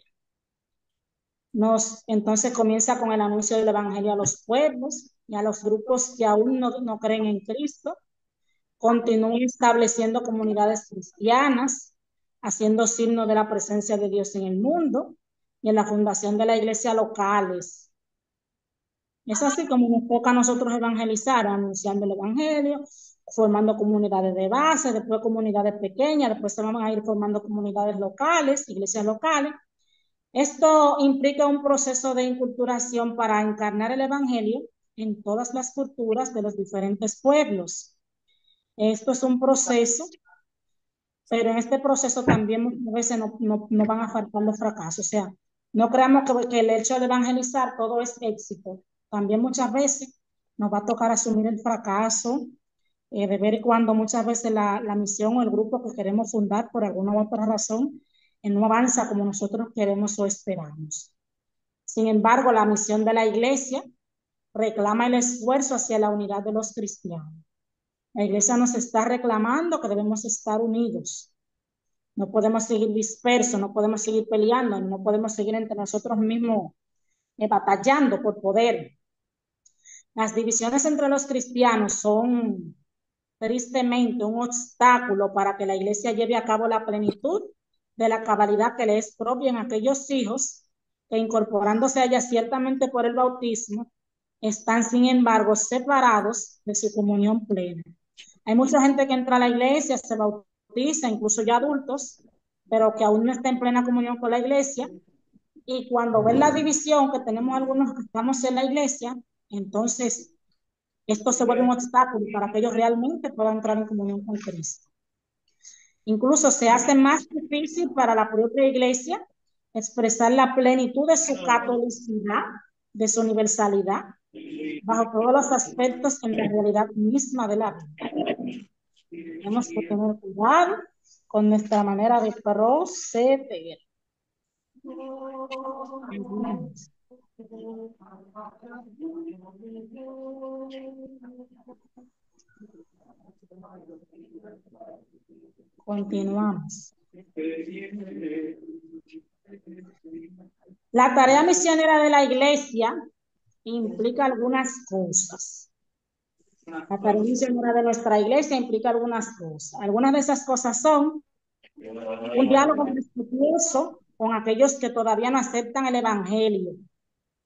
Speaker 4: Entonces comienza con el anuncio del evangelio a los pueblos y a los grupos que aún no creen en Cristo. Continúa estableciendo comunidades cristianas, haciendo signo de la presencia de Dios en el mundo y en la fundación de la iglesia locales. Es así como nos toca a nosotros evangelizar, anunciando el evangelio, formando comunidades de base, después comunidades pequeñas, después se van a ir formando comunidades locales, iglesias locales. Esto implica un proceso de inculturación para encarnar el evangelio en todas las culturas de los diferentes pueblos. Esto es un proceso, pero en este proceso también muchas veces no van a faltar los fracasos. O sea, no creamos que el hecho de evangelizar todo es éxito. También muchas veces nos va a tocar asumir el fracaso, de ver cuando muchas veces la misión o el grupo que queremos fundar por alguna u otra razón no avanza como nosotros queremos o esperamos. Sin embargo, la misión de la iglesia reclama el esfuerzo hacia la unidad de los cristianos. La iglesia nos está reclamando que debemos estar unidos. No podemos seguir dispersos, no podemos seguir peleando, no podemos seguir entre nosotros mismos batallando por poder. Las divisiones entre los cristianos son tristemente un obstáculo para que la iglesia lleve a cabo la plenitud de la cabalidad que le es propia en aquellos hijos que, incorporándose a ella ciertamente por el bautismo, están sin embargo separados de su comunión plena. Hay mucha gente que entra a la iglesia, se bautiza, incluso ya adultos, pero que aún no está en plena comunión con la iglesia, y cuando ven la división que tenemos algunos que estamos en la iglesia, entonces esto se vuelve un obstáculo para que ellos realmente puedan entrar en comunión con Cristo. Incluso se hace más difícil para la propia iglesia expresar la plenitud de su catolicidad, de su universalidad, bajo todos los aspectos en la realidad misma de la vida. Tenemos que tener cuidado con nuestra manera de proceder. Continuamos. La tarea misionera de la iglesia implica algunas cosas. La tarea misionera de nuestra iglesia implica algunas cosas. Algunas de esas cosas son un diálogo respetuoso con aquellos que todavía no aceptan el evangelio.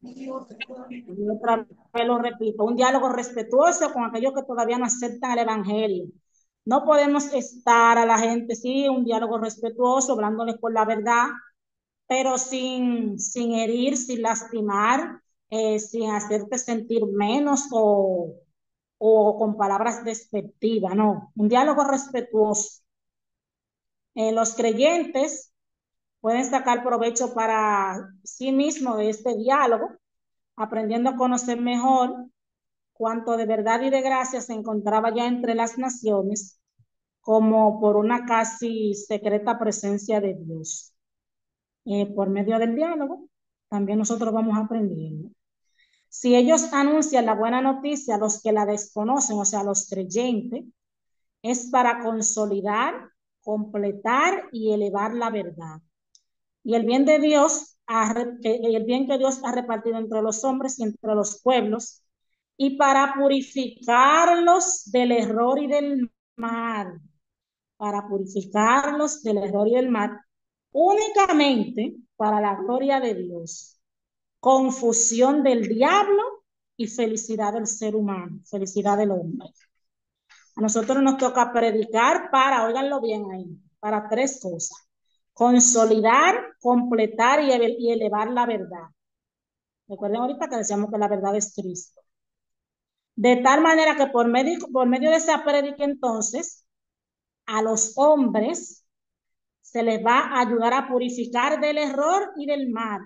Speaker 4: Y otra vez lo repito, un diálogo respetuoso con aquellos que todavía no aceptan el evangelio. No podemos estar a la gente, sí, un diálogo respetuoso, hablándoles por la verdad, pero sin herir, sin lastimar, sin hacerte sentir menos o con palabras despectivas, no, un diálogo respetuoso. Los creyentes pueden sacar provecho para sí mismos de este diálogo, aprendiendo a conocer mejor cuánto de verdad y de gracia se encontraba ya entre las naciones, como por una casi secreta presencia de Dios. Por medio del diálogo, también nosotros vamos aprendiendo. Si ellos anuncian la buena noticia a los que la desconocen, o sea, a los creyentes, es para consolidar, completar y elevar la verdad. Y el bien de Dios, el bien que Dios ha repartido entre los hombres y entre los pueblos, y para purificarlos del error y del mal, para purificarlos del error y del mal, únicamente para la gloria de Dios, confusión del diablo y felicidad del ser humano, felicidad del hombre. A nosotros nos toca predicar para, óiganlo bien ahí, para tres cosas: consolidar, completar y elevar la verdad. Recuerden ahorita que decíamos que la verdad es Cristo. De tal manera que por medio de esa prédica, entonces, a los hombres se les va a ayudar a purificar del error y del mal,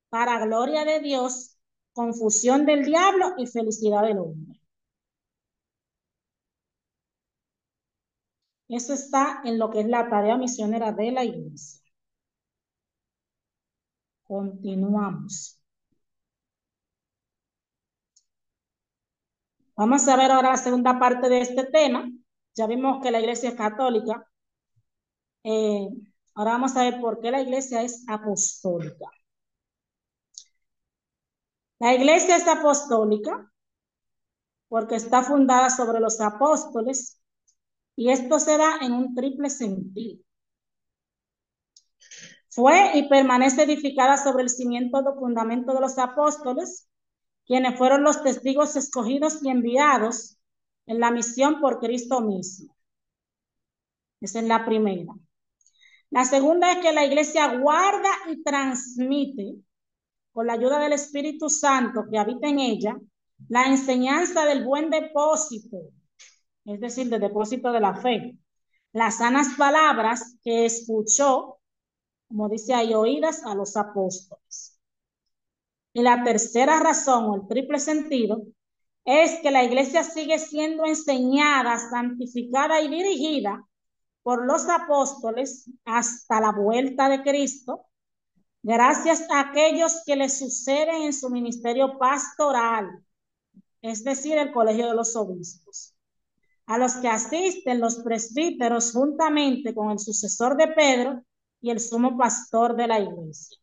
Speaker 4: para gloria de Dios, confusión del diablo y felicidad del hombre. Eso está en lo que es la tarea misionera de la iglesia. Continuamos. Vamos a ver ahora la segunda parte de este tema. Ya vimos que la iglesia es católica. Ahora vamos a ver por qué la iglesia es apostólica. La iglesia es apostólica porque está fundada sobre los apóstoles, y esto se da en un triple sentido. Fue y permanece edificada sobre el cimiento de fundamento de los apóstoles, quienes fueron los testigos escogidos y enviados en la misión por Cristo mismo. Esa es la primera. La segunda es que la iglesia guarda y transmite, con la ayuda del Espíritu Santo que habita en ella, la enseñanza del buen depósito, es decir, del depósito de la fe, las sanas palabras que escuchó, como dice ahí, oídas a los apóstoles. Y la tercera razón, o el triple sentido, es que la iglesia sigue siendo enseñada, santificada y dirigida por los apóstoles hasta la vuelta de Cristo, gracias a aquellos que le suceden en su ministerio pastoral, es decir, el colegio de los obispos, a los que asisten los presbíteros juntamente con el sucesor de Pedro y el sumo pastor de la iglesia.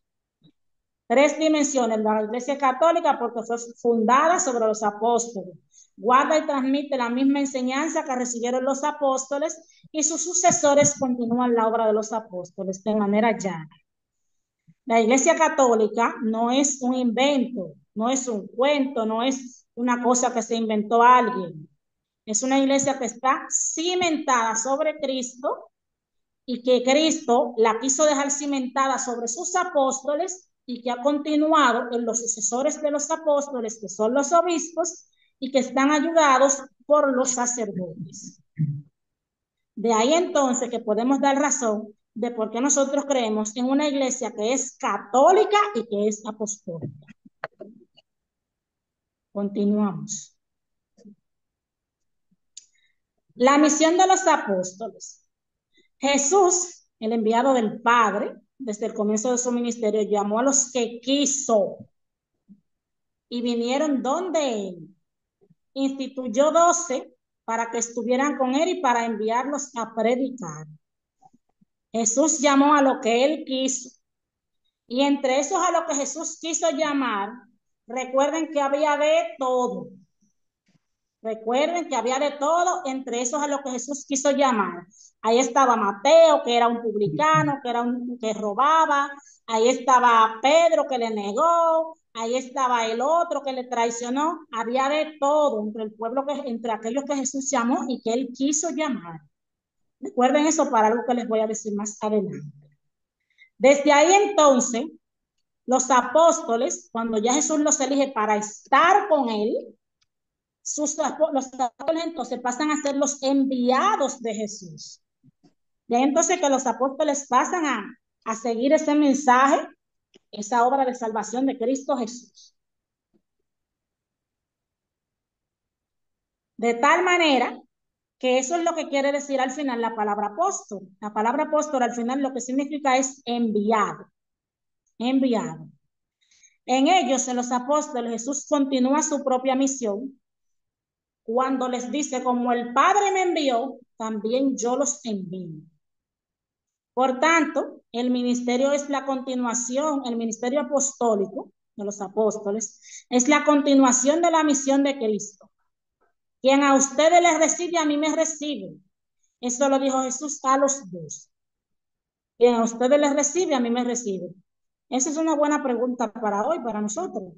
Speaker 4: Tres dimensiones: la iglesia católica porque fue fundada sobre los apóstoles, guarda y transmite la misma enseñanza que recibieron los apóstoles, y sus sucesores continúan la obra de los apóstoles de manera llana. La iglesia católica no es un invento, no es un cuento, no es una cosa que se inventó alguien. Es una iglesia que está cimentada sobre Cristo, y que Cristo la quiso dejar cimentada sobre sus apóstoles, y que ha continuado en los sucesores de los apóstoles, que son los obispos, y que están ayudados por los sacerdotes. De ahí entonces que podemos dar razón de por qué nosotros creemos en una iglesia que es católica y que es apostólica. Continuamos. La misión de los apóstoles. Jesús, el enviado del Padre, desde el comienzo de su ministerio, llamó a los que quiso y vinieron donde él. Instituyó 12 para que estuvieran con él y para enviarlos a predicar. Jesús llamó a lo que él quiso, y entre esos a lo que Jesús quiso llamar, recuerden que había de todo. Recuerden que había de todo entre esos a lo que Jesús quiso llamar. Ahí estaba Mateo, que era un publicano, que robaba. Ahí estaba Pedro, que le negó. Ahí estaba el otro que le traicionó. Había de todo entre el pueblo, entre aquellos que Jesús llamó y que él quiso llamar. Recuerden eso para algo que les voy a decir más adelante. Desde ahí entonces, los apóstoles, cuando ya Jesús los elige para estar con él, los apóstoles entonces pasan a ser los enviados de Jesús. Y entonces que los apóstoles pasan a seguir ese mensaje, esa obra de salvación de Cristo Jesús. De tal manera que eso es lo que quiere decir al final la palabra apóstol. La palabra apóstol al final lo que significa es enviado. Enviado. En ellos, en los apóstoles, Jesús continúa su propia misión cuando les dice: como el Padre me envió, también yo los envío. Por tanto, el ministerio es la continuación, el ministerio apostólico de los apóstoles es la continuación de la misión de Cristo. Quien a ustedes les recibe, a mí me recibe. Eso lo dijo Jesús a los dos. Quien a ustedes les recibe, a mí me recibe. Esa es una buena pregunta para hoy, para nosotros.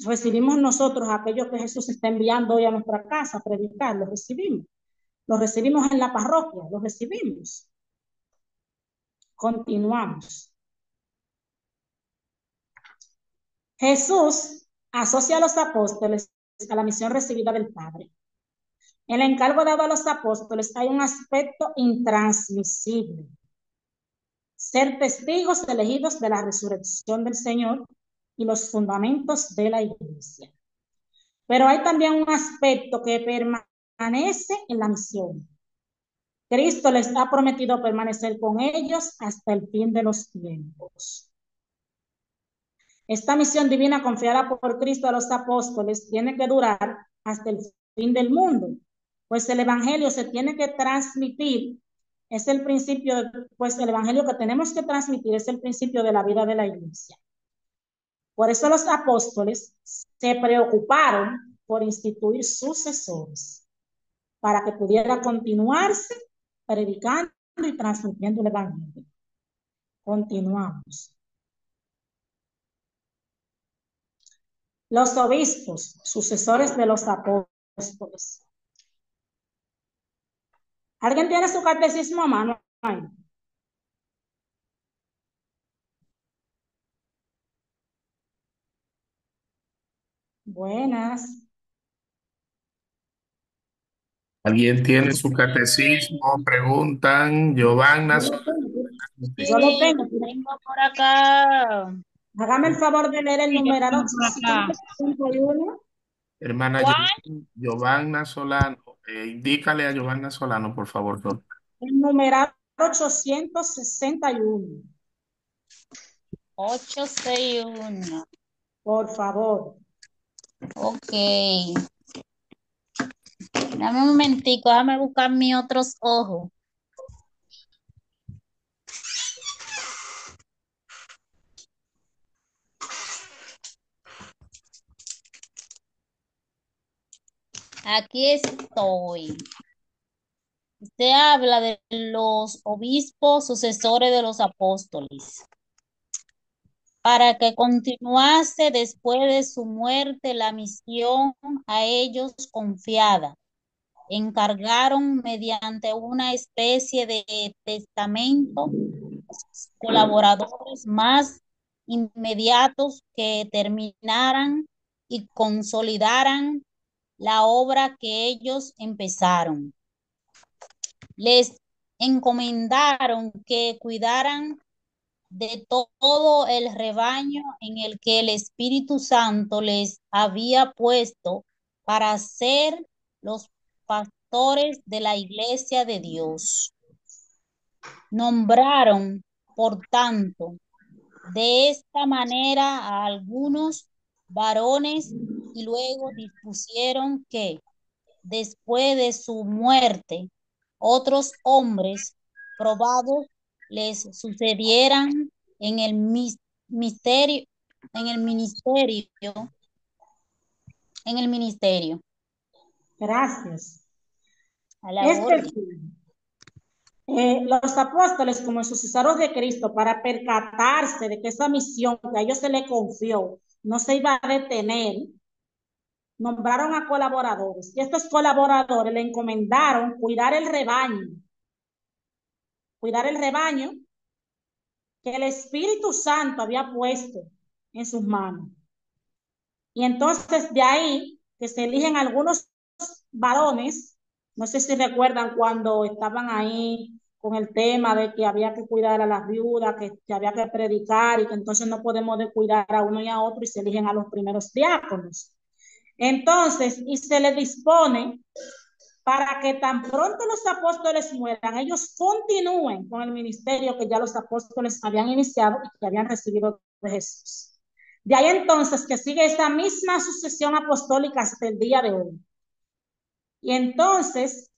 Speaker 4: ¿Recibimos nosotros a aquellos que Jesús está enviando hoy a nuestra casa a predicar? ¿Los recibimos? ¿Los recibimos en la parroquia? ¿Los recibimos? Continuamos. Jesús asocia a los apóstoles a la misión recibida del Padre. En el encargo dado a los apóstoles hay un aspecto intransmisible: ser testigos elegidos de la resurrección del Señor y los fundamentos de la iglesia. Pero hay también un aspecto que permanece en la misión. Cristo les ha prometido permanecer con ellos hasta el fin de los tiempos. Esta misión divina confiada por Cristo a los apóstoles tiene que durar hasta el fin del mundo, pues el evangelio se tiene que transmitir, es el principio, pues el evangelio que tenemos que transmitir es el principio de la vida de la iglesia. Por eso los apóstoles se preocuparon por instituir sucesores para que pudiera continuarse predicando y transmitiendo el evangelio. Continuamos. Los obispos, sucesores de los apóstoles. ¿Alguien tiene su catecismo a mano? Buenas.
Speaker 2: ¿Alguien tiene su catecismo? Preguntan. Giovanna.
Speaker 4: Yo lo tengo.
Speaker 1: Tengo por acá.
Speaker 4: Hágame el favor de leer el
Speaker 1: Sí, yo
Speaker 4: numeral
Speaker 1: tengo por acá.
Speaker 4: 861.
Speaker 2: Hermana
Speaker 1: ¿Cuál?
Speaker 2: Giovanna Solano. Indícale a Giovanna Solano, por favor, doctor.
Speaker 4: El numeral 861.
Speaker 1: 861.
Speaker 4: Por favor.
Speaker 1: Ok. Dame un momentico, déjame buscar mis otros ojos. Aquí estoy. Usted habla de los obispos sucesores de los apóstoles, para que continuase después de su muerte la misión a ellos confiada. Encargaron mediante una especie de testamento colaboradores más inmediatos que terminaran y consolidaran la obra que ellos empezaron. Les encomendaron que cuidaran de todo el rebaño en el que el Espíritu Santo les había puesto para ser los pastores de la iglesia de Dios. Nombraron, por tanto, de esta manera a algunos varones y luego dispusieron que, después de su muerte, otros hombres probados les sucedieran en el ministerio, en el ministerio.
Speaker 4: Gracias.
Speaker 1: A la
Speaker 4: Es
Speaker 1: orden.
Speaker 4: decir, los apóstoles como sucesores de Cristo, para percatarse de que esa misión que a ellos se les confió no se iba a detener, nombraron a colaboradores, y estos colaboradores le encomendaron cuidar el rebaño que el Espíritu Santo había puesto en sus manos. Y entonces de ahí que se eligen algunos varones, no sé si recuerdan cuando estaban ahí con el tema de que había que cuidar a las viudas, que había que predicar y que entonces no podemos descuidar a uno y a otro, y se eligen a los primeros diáconos. Entonces, y se les dispone para que tan pronto los apóstoles mueran, ellos continúen con el ministerio que ya los apóstoles habían iniciado y que habían recibido de Jesús. De ahí entonces que sigue esa misma sucesión apostólica hasta el día de hoy. Y entonces,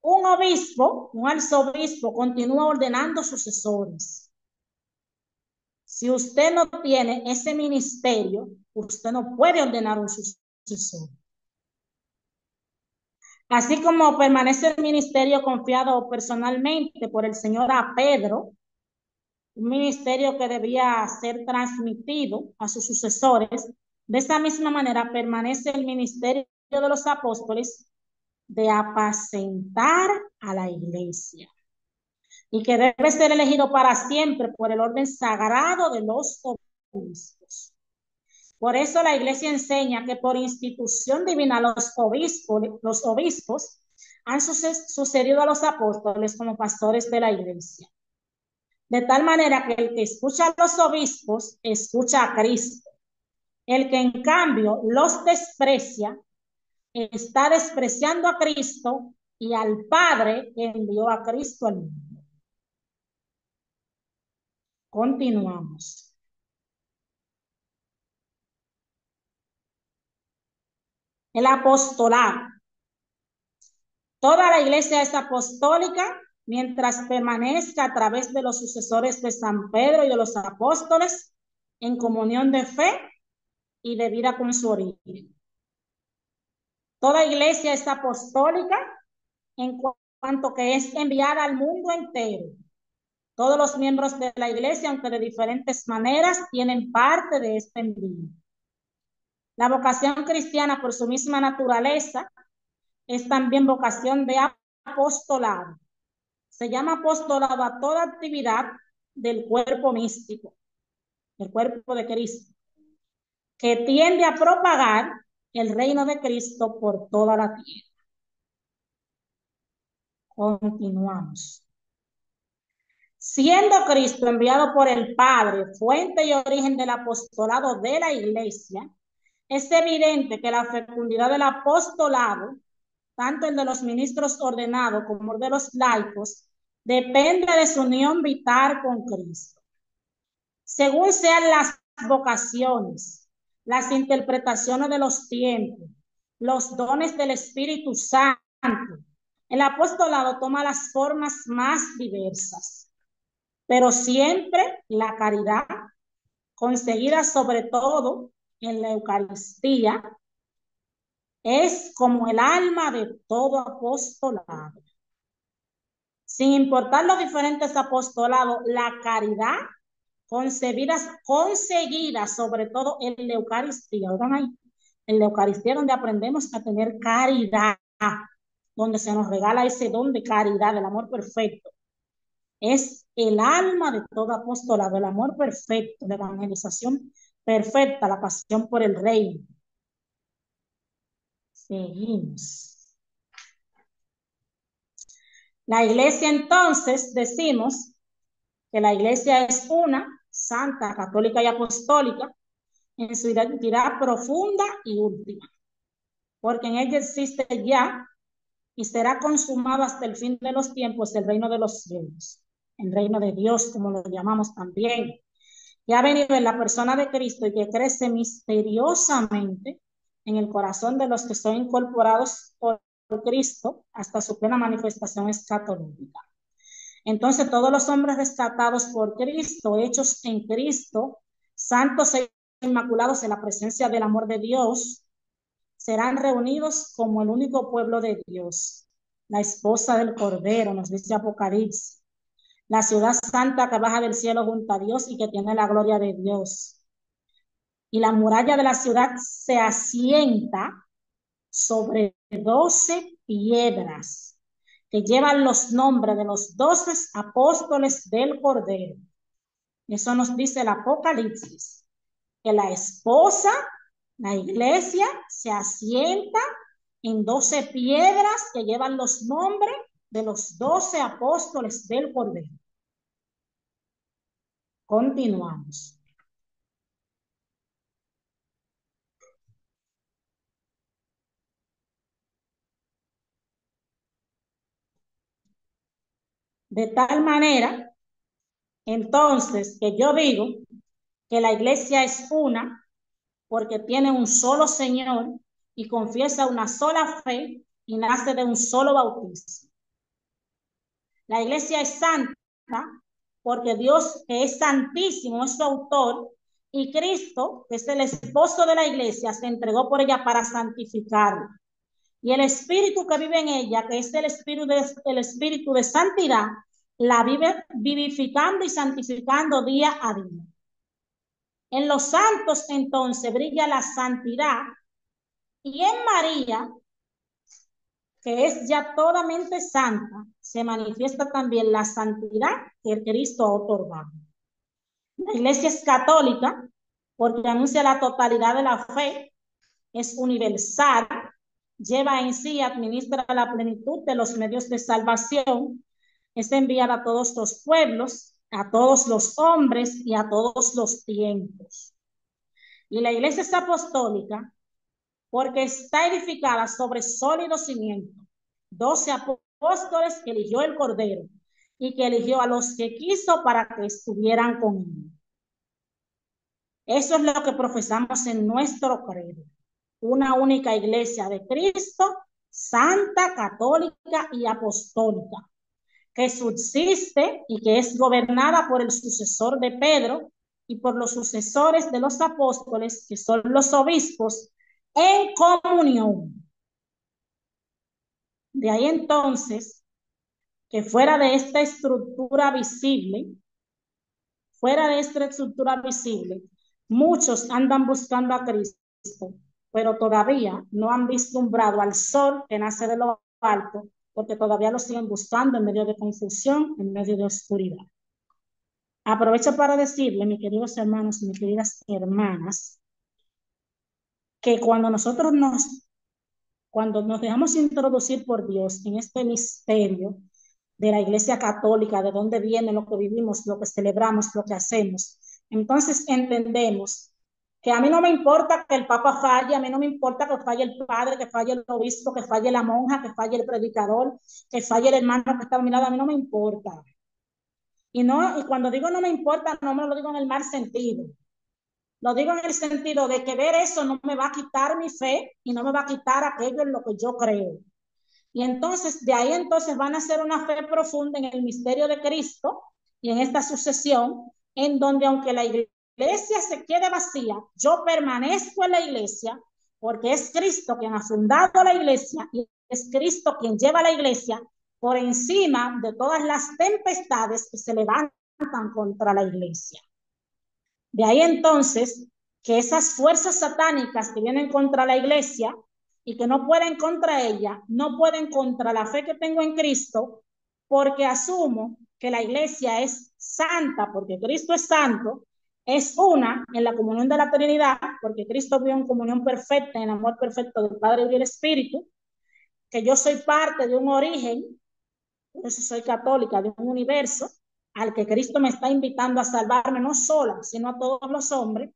Speaker 4: un obispo, un arzobispo, continúa ordenando sucesores. Si usted no tiene ese ministerio, usted no puede ordenar un sucesor. Así como permanece el ministerio confiado personalmente por el Señor a Pedro, un ministerio que debía ser transmitido a sus sucesores, de esa misma manera permanece el ministerio de los apóstoles de apacentar a la iglesia. y que debe ser elegido para siempre por el orden sagrado de los obispos. Por eso la Iglesia enseña que por institución divina los obispos han sucedido a los apóstoles como pastores de la Iglesia. De tal manera que el que escucha a los obispos escucha a Cristo. El que en cambio los desprecia está despreciando a Cristo y al Padre que envió a Cristo al mundo. Continuamos. El apostolado. Toda la iglesia es apostólica mientras permanezca a través de los sucesores de San Pedro y de los apóstoles en comunión de fe y de vida con su origen. Toda iglesia es apostólica en cuanto que es enviada al mundo entero. Todos los miembros de la iglesia, aunque de diferentes maneras, tienen parte de este envío. La vocación cristiana, por su misma naturaleza, es también vocación de apostolado. Se llama apostolado a toda actividad del cuerpo místico, el cuerpo de Cristo, que tiende a propagar el reino de Cristo por toda la tierra. Continuamos. Siendo Cristo enviado por el Padre, fuente y origen del apostolado de la iglesia, es evidente que la fecundidad del apostolado, tanto el de los ministros ordenados como el de los laicos, depende de su unión vital con Cristo. Según sean las vocaciones, las interpretaciones de los tiempos, los dones del Espíritu Santo, el apostolado toma las formas más diversas, pero siempre la caridad, conseguida sobre todo en la Eucaristía, es como el alma de todo apostolado. Sin importar los diferentes apostolados, la caridad conseguida sobre todo en la Eucaristía. Oigan ahí, en la Eucaristía donde aprendemos a tener caridad, donde se nos regala ese don de caridad, del amor perfecto. Es el alma de todo apostolado, el amor perfecto, la evangelización perfecta, la pasión por el reino. Seguimos. La iglesia, entonces, decimos que la iglesia es una, santa, católica y apostólica, en su identidad profunda y última, porque en ella existe ya y será consumado hasta el fin de los tiempos el reino de los cielos, el reino de Dios, como lo llamamos también, que ha venido en la persona de Cristo y que crece misteriosamente en el corazón de los que son incorporados por Cristo hasta su plena manifestación escatológica. Entonces todos los hombres rescatados por Cristo, hechos en Cristo, santos e inmaculados en la presencia del amor de Dios, serán reunidos como el único pueblo de Dios, la esposa del Cordero, nos dice Apocalipsis, la ciudad santa que baja del cielo junto a Dios y que tiene la gloria de Dios. Y la muralla de la ciudad se asienta sobre 12 piedras que llevan los nombres de los 12 apóstoles del Cordero. Eso nos dice el Apocalipsis, que la esposa, la iglesia, se asienta en 12 piedras que llevan los nombres de los 12 apóstoles del Cordero. Continuamos. De tal manera, entonces, que yo digo que la iglesia es una porque tiene un solo Señor y confiesa una sola fe y nace de un solo bautismo. La iglesia es santa porque Dios, que es santísimo, es su autor, y Cristo, que es el esposo de la iglesia, se entregó por ella para santificarla. Y el Espíritu que vive en ella, que es el Espíritu de santidad, la vive vivificando y santificando día a día. En los santos, entonces, brilla la santidad, y en María, que es ya totalmente santa, se manifiesta también la santidad que Cristo ha otorgado. La iglesia es católica porque anuncia la totalidad de la fe, es universal, lleva en sí y administra la plenitud de los medios de salvación, es enviada a todos los pueblos, a todos los hombres y a todos los tiempos. Y la iglesia es apostólica porque está edificada sobre sólido cimiento. 12 apóstoles que eligió el Cordero y que eligió a los que quiso para que estuvieran con él. Eso es lo que profesamos en nuestro credo. Una única iglesia de Cristo, santa, católica y apostólica, que subsiste y que es gobernada por el sucesor de Pedro y por los sucesores de los apóstoles, que son los obispos, en comunión. De ahí entonces, que fuera de esta estructura visible, muchos andan buscando a Cristo, pero todavía no han vislumbrado al sol que nace de lo alto, porque todavía lo siguen buscando en medio de confusión, en medio de oscuridad. Aprovecho para decirle, mis queridos hermanos y mis queridas hermanas, que cuando nos dejamos introducir por Dios en este misterio de la Iglesia Católica, de dónde viene lo que vivimos, lo que celebramos, lo que hacemos, entonces entendemos que a mí no me importa que el Papa falle, a mí no me importa que falle el padre, que falle el obispo, que falle la monja, que falle el predicador, que falle el hermano que está a mi lado, a mí no me importa. Y cuando digo no me importa, no me lo digo en el mal sentido. Lo digo en el sentido de que ver eso no me va a quitar mi fe y no me va a quitar aquello en lo que yo creo. Y entonces, de ahí entonces van a ser una fe profunda en el misterio de Cristo y en esta sucesión, en donde aunque la iglesia se quede vacía, yo permanezco en la iglesia porque es Cristo quien ha fundado la iglesia y es Cristo quien lleva la iglesia por encima de todas las tempestades que se levantan contra la iglesia. De ahí entonces que esas fuerzas satánicas que vienen contra la iglesia y que no pueden contra ella, no pueden contra la fe que tengo en Cristo, porque asumo que la iglesia es santa, porque Cristo es santo, es una en la comunión de la Trinidad, porque Cristo vive en comunión perfecta, en el amor perfecto del Padre y del Espíritu, que yo soy parte de un origen, por eso soy católica, de un universo al que Cristo me está invitando a salvarme, no sola, sino a todos los hombres,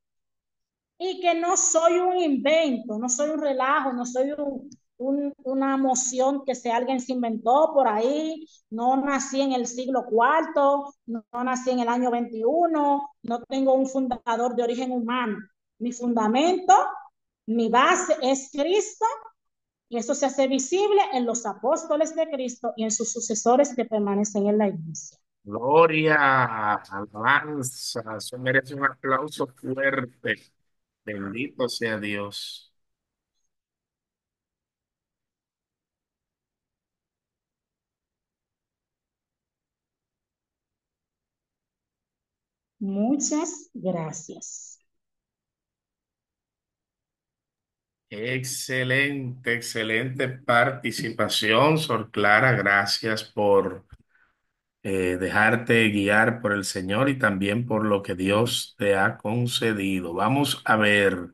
Speaker 4: y que no soy un invento, no soy un relajo, no soy una moción que alguien se inventó por ahí, no nací en el siglo IV, no nací en el año 21, no tengo un fundador de origen humano. Mi fundamento, mi base es Cristo, y eso se hace visible en los apóstoles de Cristo y en sus sucesores que permanecen en la iglesia.
Speaker 2: Gloria, alabanza, eso merece un aplauso fuerte. Bendito sea Dios.
Speaker 4: Muchas gracias.
Speaker 2: Excelente, excelente participación, Sor Clara. Gracias por dejarte guiar por el Señor y también por lo que Dios te ha concedido. Vamos a ver,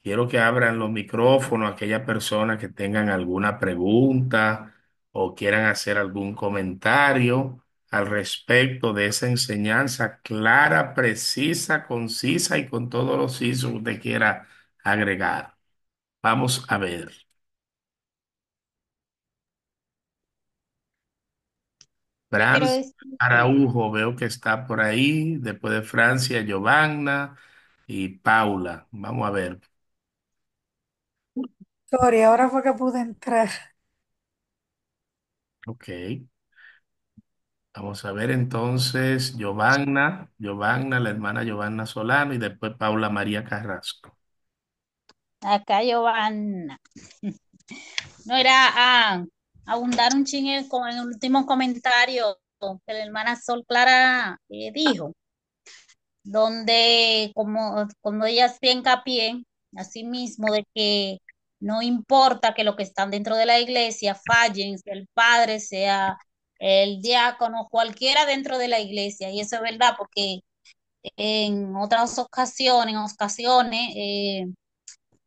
Speaker 2: quiero que abran los micrófonos a aquellas personas que tengan alguna pregunta o quieran hacer algún comentario al respecto de esa enseñanza clara, precisa, concisa y con todos los incisos que usted quiera agregar. Vamos a ver.
Speaker 7: Quiero
Speaker 2: Franz
Speaker 7: decir
Speaker 2: Araujo, veo que está por ahí. Después de Francia, Giovanna y Paula. Vamos a ver.
Speaker 8: Sorry, ahora fue que pude entrar.
Speaker 2: Ok. Vamos a ver entonces Giovanna, la hermana Giovanna Solano y después Paula María Carrasco.
Speaker 7: acá, Giovanna. No era abundar un chin en el último comentario que la hermana Sol Clara dijo, donde como ella hacía hincapié, así mismo, de que No importa que los que están dentro de la iglesia fallen, sea el padre, sea el diácono, cualquiera dentro de la iglesia. Y eso es verdad, porque en otras ocasiones,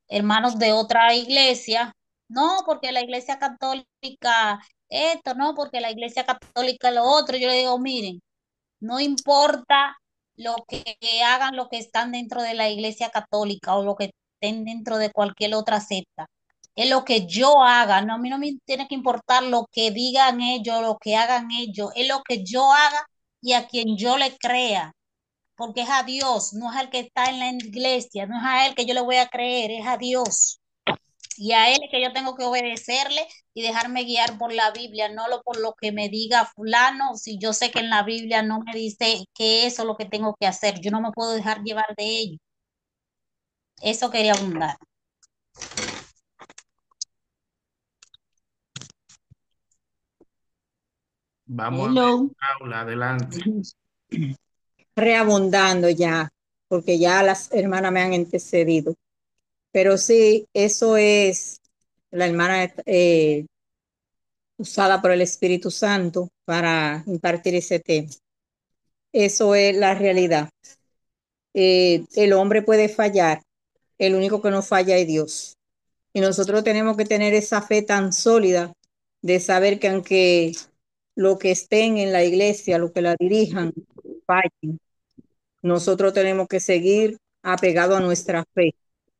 Speaker 7: hermanos de otra iglesia, no, porque la iglesia católica esto, no, porque la iglesia católica lo otro. Yo le digo, miren, no importa lo que hagan los que están dentro de la iglesia católica o lo que estén dentro de cualquier otra secta. Es lo que yo haga, no, a mí no me tiene que importar lo que digan ellos, lo que hagan ellos, es lo que yo haga y a quien yo le crea, porque es a Dios, no es al que está en la iglesia, no es a él que yo le voy a creer, es a Dios. Y a él es que yo tengo que obedecerle y dejarme guiar por la Biblia, no por lo que me diga fulano, si yo sé que en la Biblia no me dice que eso es lo que tengo que hacer, yo no me puedo dejar llevar de ello. Eso quería abundar.
Speaker 2: Vamos a ver,
Speaker 9: Hello.
Speaker 2: Paula, adelante.
Speaker 9: Reabundando ya, porque ya las hermanas me han antecedido. Pero sí, eso es la hermana usada por el Espíritu Santo para impartir ese tema. Eso es la realidad. El hombre puede fallar, el único que no falla es Dios. Y nosotros tenemos que tener esa fe tan sólida de saber que aunque lo que estén en la iglesia, lo que la dirijan, fallen, nosotros tenemos que seguir apegados a nuestra fe,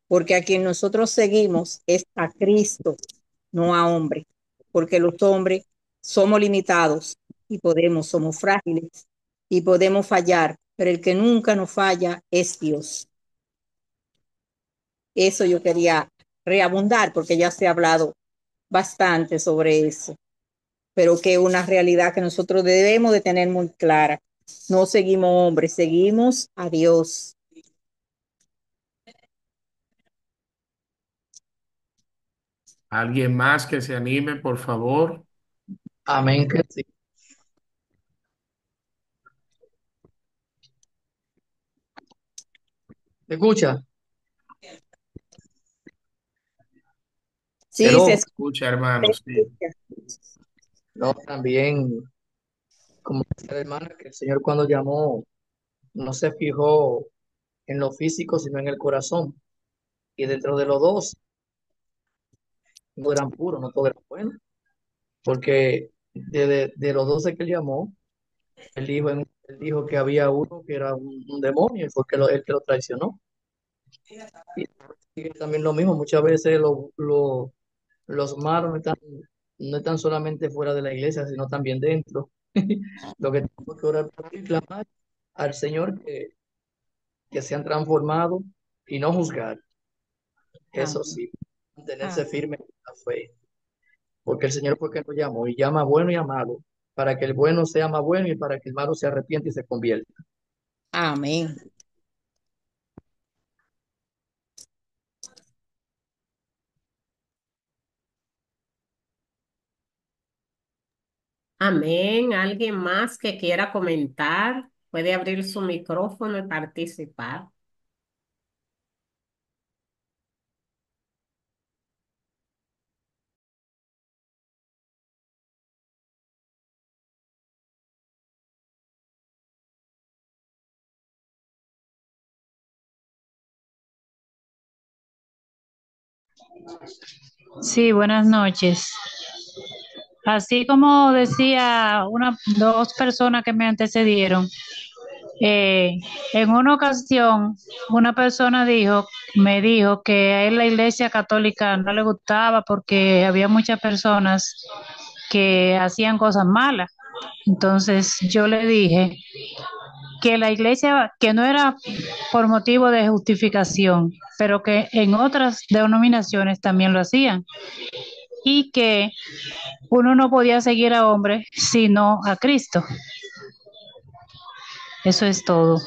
Speaker 9: porque a quien nosotros seguimos es a Cristo, no a hombre, porque los hombres somos limitados y somos frágiles y podemos fallar, pero el que nunca nos falla es Dios. Eso yo quería reabundar porque ya se ha hablado bastante sobre eso, pero que es una realidad que nosotros debemos de tener muy clara. No seguimos hombres, seguimos a Dios.
Speaker 2: ¿Alguien más que se anime, por favor?
Speaker 10: Amén que sí. ¿Me escucha?
Speaker 9: Sí,
Speaker 10: Hello.
Speaker 2: Escucha, hermanos. Sí.
Speaker 9: escucha.
Speaker 10: No, también, como decía la hermana, que el Señor cuando llamó no se fijó en lo físico, sino en el corazón. Y dentro de los dos, no eran puros, no todos eran buenos. Porque de los 12 que él llamó, él dijo que había uno que era un demonio y fue él que lo traicionó. Y también lo mismo, muchas veces los malos no están solamente fuera de la iglesia, sino también dentro. Lo que tenemos que orar por y clamar al Señor que sean transformados y no juzgar. Eso
Speaker 9: Amén.
Speaker 10: sí, mantenerse
Speaker 9: Amén.
Speaker 10: firme en la fe, porque el Señor fue que nos llamó y llama a bueno y a malo, para que el bueno sea más bueno y para que el malo se arrepiente y se convierta.
Speaker 9: Amén.
Speaker 1: Amén. ¿Alguien más que quiera comentar? Puede abrir su micrófono y participar.
Speaker 6: Sí, buenas noches. Así como decía dos personas que me antecedieron, en una ocasión una persona me dijo que a él la iglesia católica no le gustaba porque había muchas personas que hacían cosas malas. Entonces yo le dije que la iglesia, que no era por motivo de justificación, pero que en otras denominaciones también lo hacían y que uno no podía seguir a hombres sino a Cristo. Eso es todo.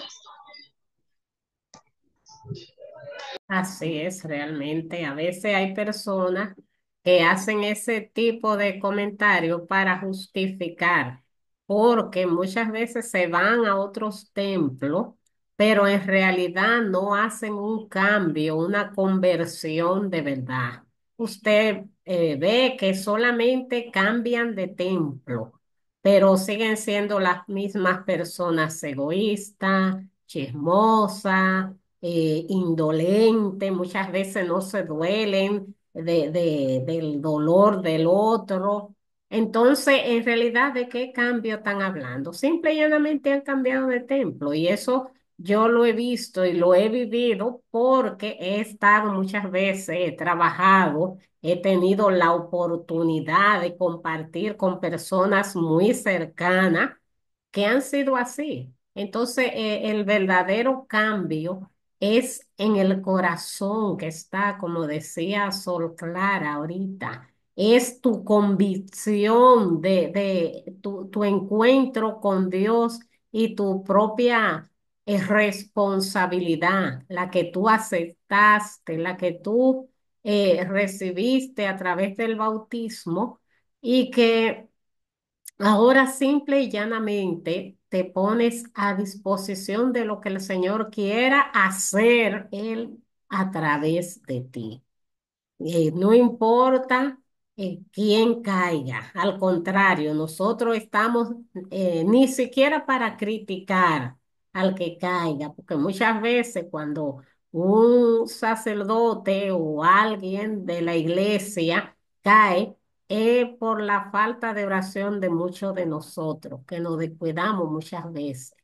Speaker 1: Así es, realmente. A veces hay personas que hacen ese tipo de comentario para justificar, porque muchas veces se van a otros templos, pero en realidad no hacen un cambio, una conversión de verdad. usted ve que solamente cambian de templo, pero siguen siendo las mismas personas egoístas, chismosas, indolentes, muchas veces no se duelen del dolor del otro. Entonces, en realidad, ¿de qué cambio están hablando? Simple y llanamente han cambiado de templo y eso yo lo he visto y lo he vivido porque he estado muchas veces, he trabajado, he tenido la oportunidad de compartir con personas muy cercanas que han sido así. Entonces, el verdadero cambio es en el corazón que está, como decía Sol Clara ahorita, es tu convicción de tu encuentro con Dios y tu propia responsabilidad, la que tú aceptaste, la que tú recibiste a través del bautismo y que ahora simple y llanamente te pones a disposición de lo que el Señor quiera hacer Él a través de ti. No importa quién caiga, al contrario, nosotros estamos ni siquiera para criticar al que caiga, porque muchas veces cuando un sacerdote o alguien de la iglesia cae, es por la falta de oración de muchos de nosotros, que nos descuidamos muchas veces,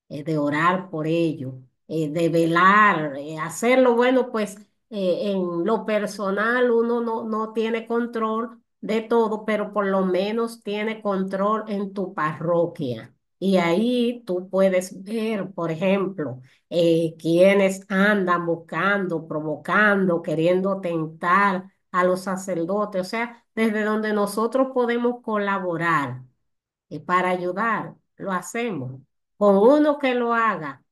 Speaker 1: de orar por ellos, de velar, hacerlo bueno, pues en lo personal uno no tiene control de todo, pero por lo menos tiene control en tu parroquia. Y ahí tú puedes ver, por ejemplo, quienes andan buscando, provocando, queriendo tentar a los sacerdotes. O sea, desde donde nosotros podemos colaborar para ayudar, lo hacemos. Con uno que lo haga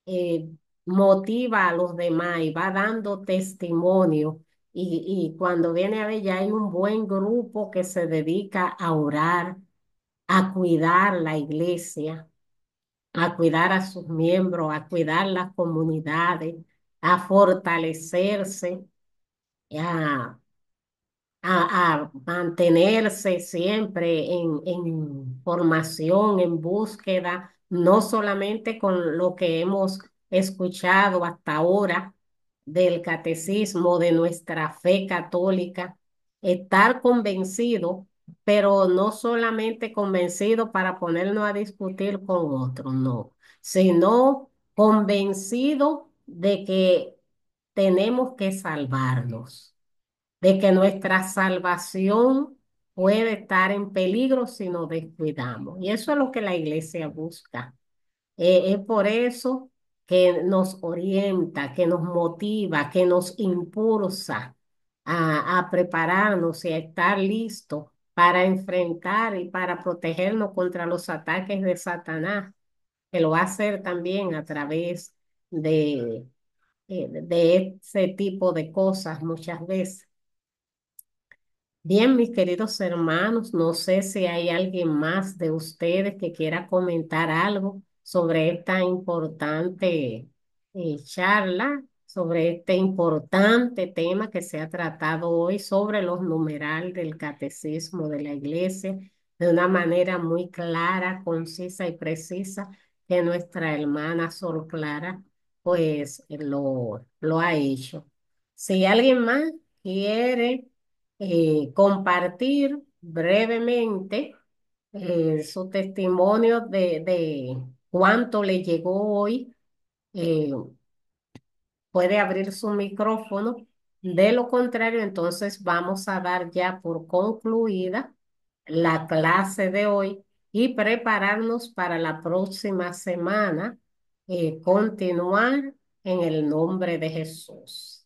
Speaker 1: eh, motiva a los demás y va dando testimonio. Y cuando viene a ver, ya hay un buen grupo que se dedica a orar, a cuidar la iglesia, a cuidar a sus miembros, a cuidar las comunidades, a fortalecerse, a a mantenerse siempre en formación, en búsqueda, no solamente con lo que hemos escuchado hasta ahora del catecismo, de nuestra fe católica, estar convencido, pero no solamente convencido para ponernos a discutir con otros, no, sino convencido de que tenemos que salvarnos, de que nuestra salvación puede estar en peligro si nos descuidamos. Y eso es lo que la iglesia busca. Es por eso que nos orienta, que nos motiva, que nos impulsa a prepararnos y a estar listos para enfrentar y para protegernos contra los ataques de Satanás, que lo va a hacer también a través de ese tipo de cosas muchas veces. Bien, mis queridos hermanos, no sé si hay alguien más de ustedes que quiera comentar algo sobre esta importante charla, sobre este importante tema que se ha tratado hoy sobre los numerales del catecismo de la iglesia de una manera muy clara, concisa y precisa que nuestra hermana Sor Clara pues lo ha hecho. Si alguien más quiere compartir brevemente su testimonio de cuánto le llegó hoy. eh, Puede abrir su micrófono. De lo contrario, entonces vamos a dar ya por concluida la clase de hoy y prepararnos para la próxima semana, continuar en el nombre de Jesús.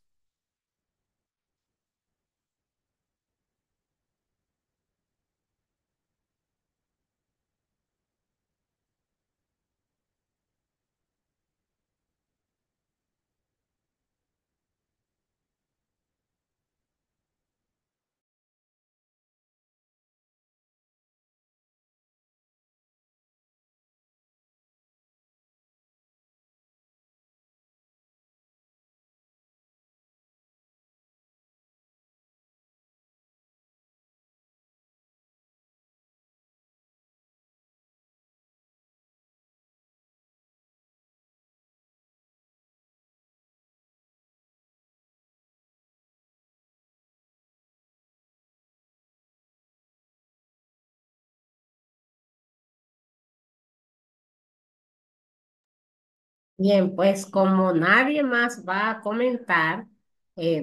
Speaker 1: Bien, pues como nadie más va a comentar,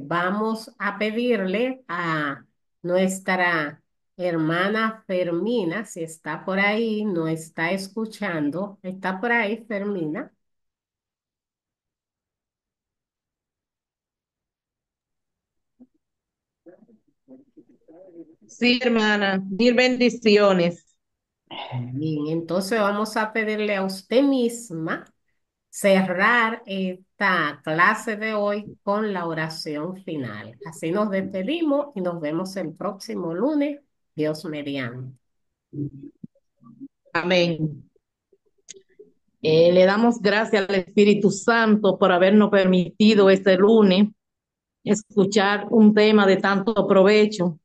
Speaker 1: vamos a pedirle a nuestra hermana Fermina, si está por ahí, no está escuchando, ¿está por ahí, Fermina?
Speaker 11: Sí, hermana, mil bendiciones.
Speaker 1: Bien, entonces vamos a pedirle a usted misma cerrar esta clase de hoy con la oración final. Así nos despedimos y nos vemos el próximo lunes, Dios mediante.
Speaker 11: Amén. Le damos gracias al Espíritu Santo por habernos permitido este lunes escuchar un tema de tanto provecho.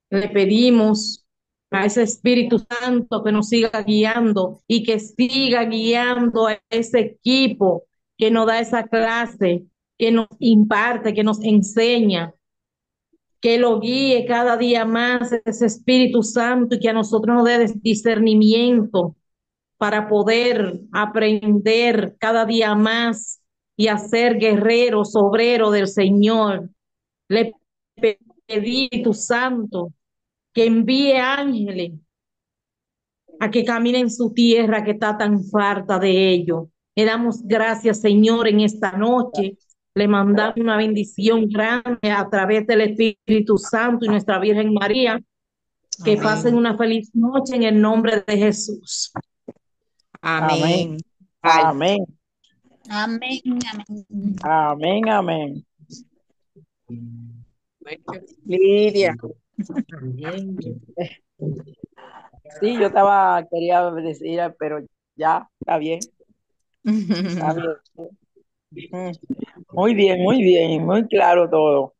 Speaker 11: Le pedimos a ese Espíritu Santo que nos siga guiando y que siga guiando a ese equipo que nos da esa clase, que nos imparte, que nos enseña, que lo guíe cada día más ese Espíritu Santo y que a nosotros nos dé discernimiento para poder aprender cada día más y hacer guerreros, obreros del Señor. Le pedí, Espíritu Santo, que envíe ángeles a que caminen en su tierra que está tan farta de ello. Le damos gracias, Señor, en esta noche. Le mandamos una bendición grande a través del Espíritu Santo y nuestra Virgen María. Que pasen
Speaker 9: Amén.
Speaker 11: una feliz noche en el nombre de Jesús.
Speaker 9: Amén. Ay,
Speaker 12: Amén.
Speaker 7: Amén, amén.
Speaker 12: Amén. Amén.
Speaker 9: Lidia.
Speaker 1: Amén.
Speaker 12: Sí, quería decir, pero ya, está bien, está bien. Mm. Muy bien, muy claro todo.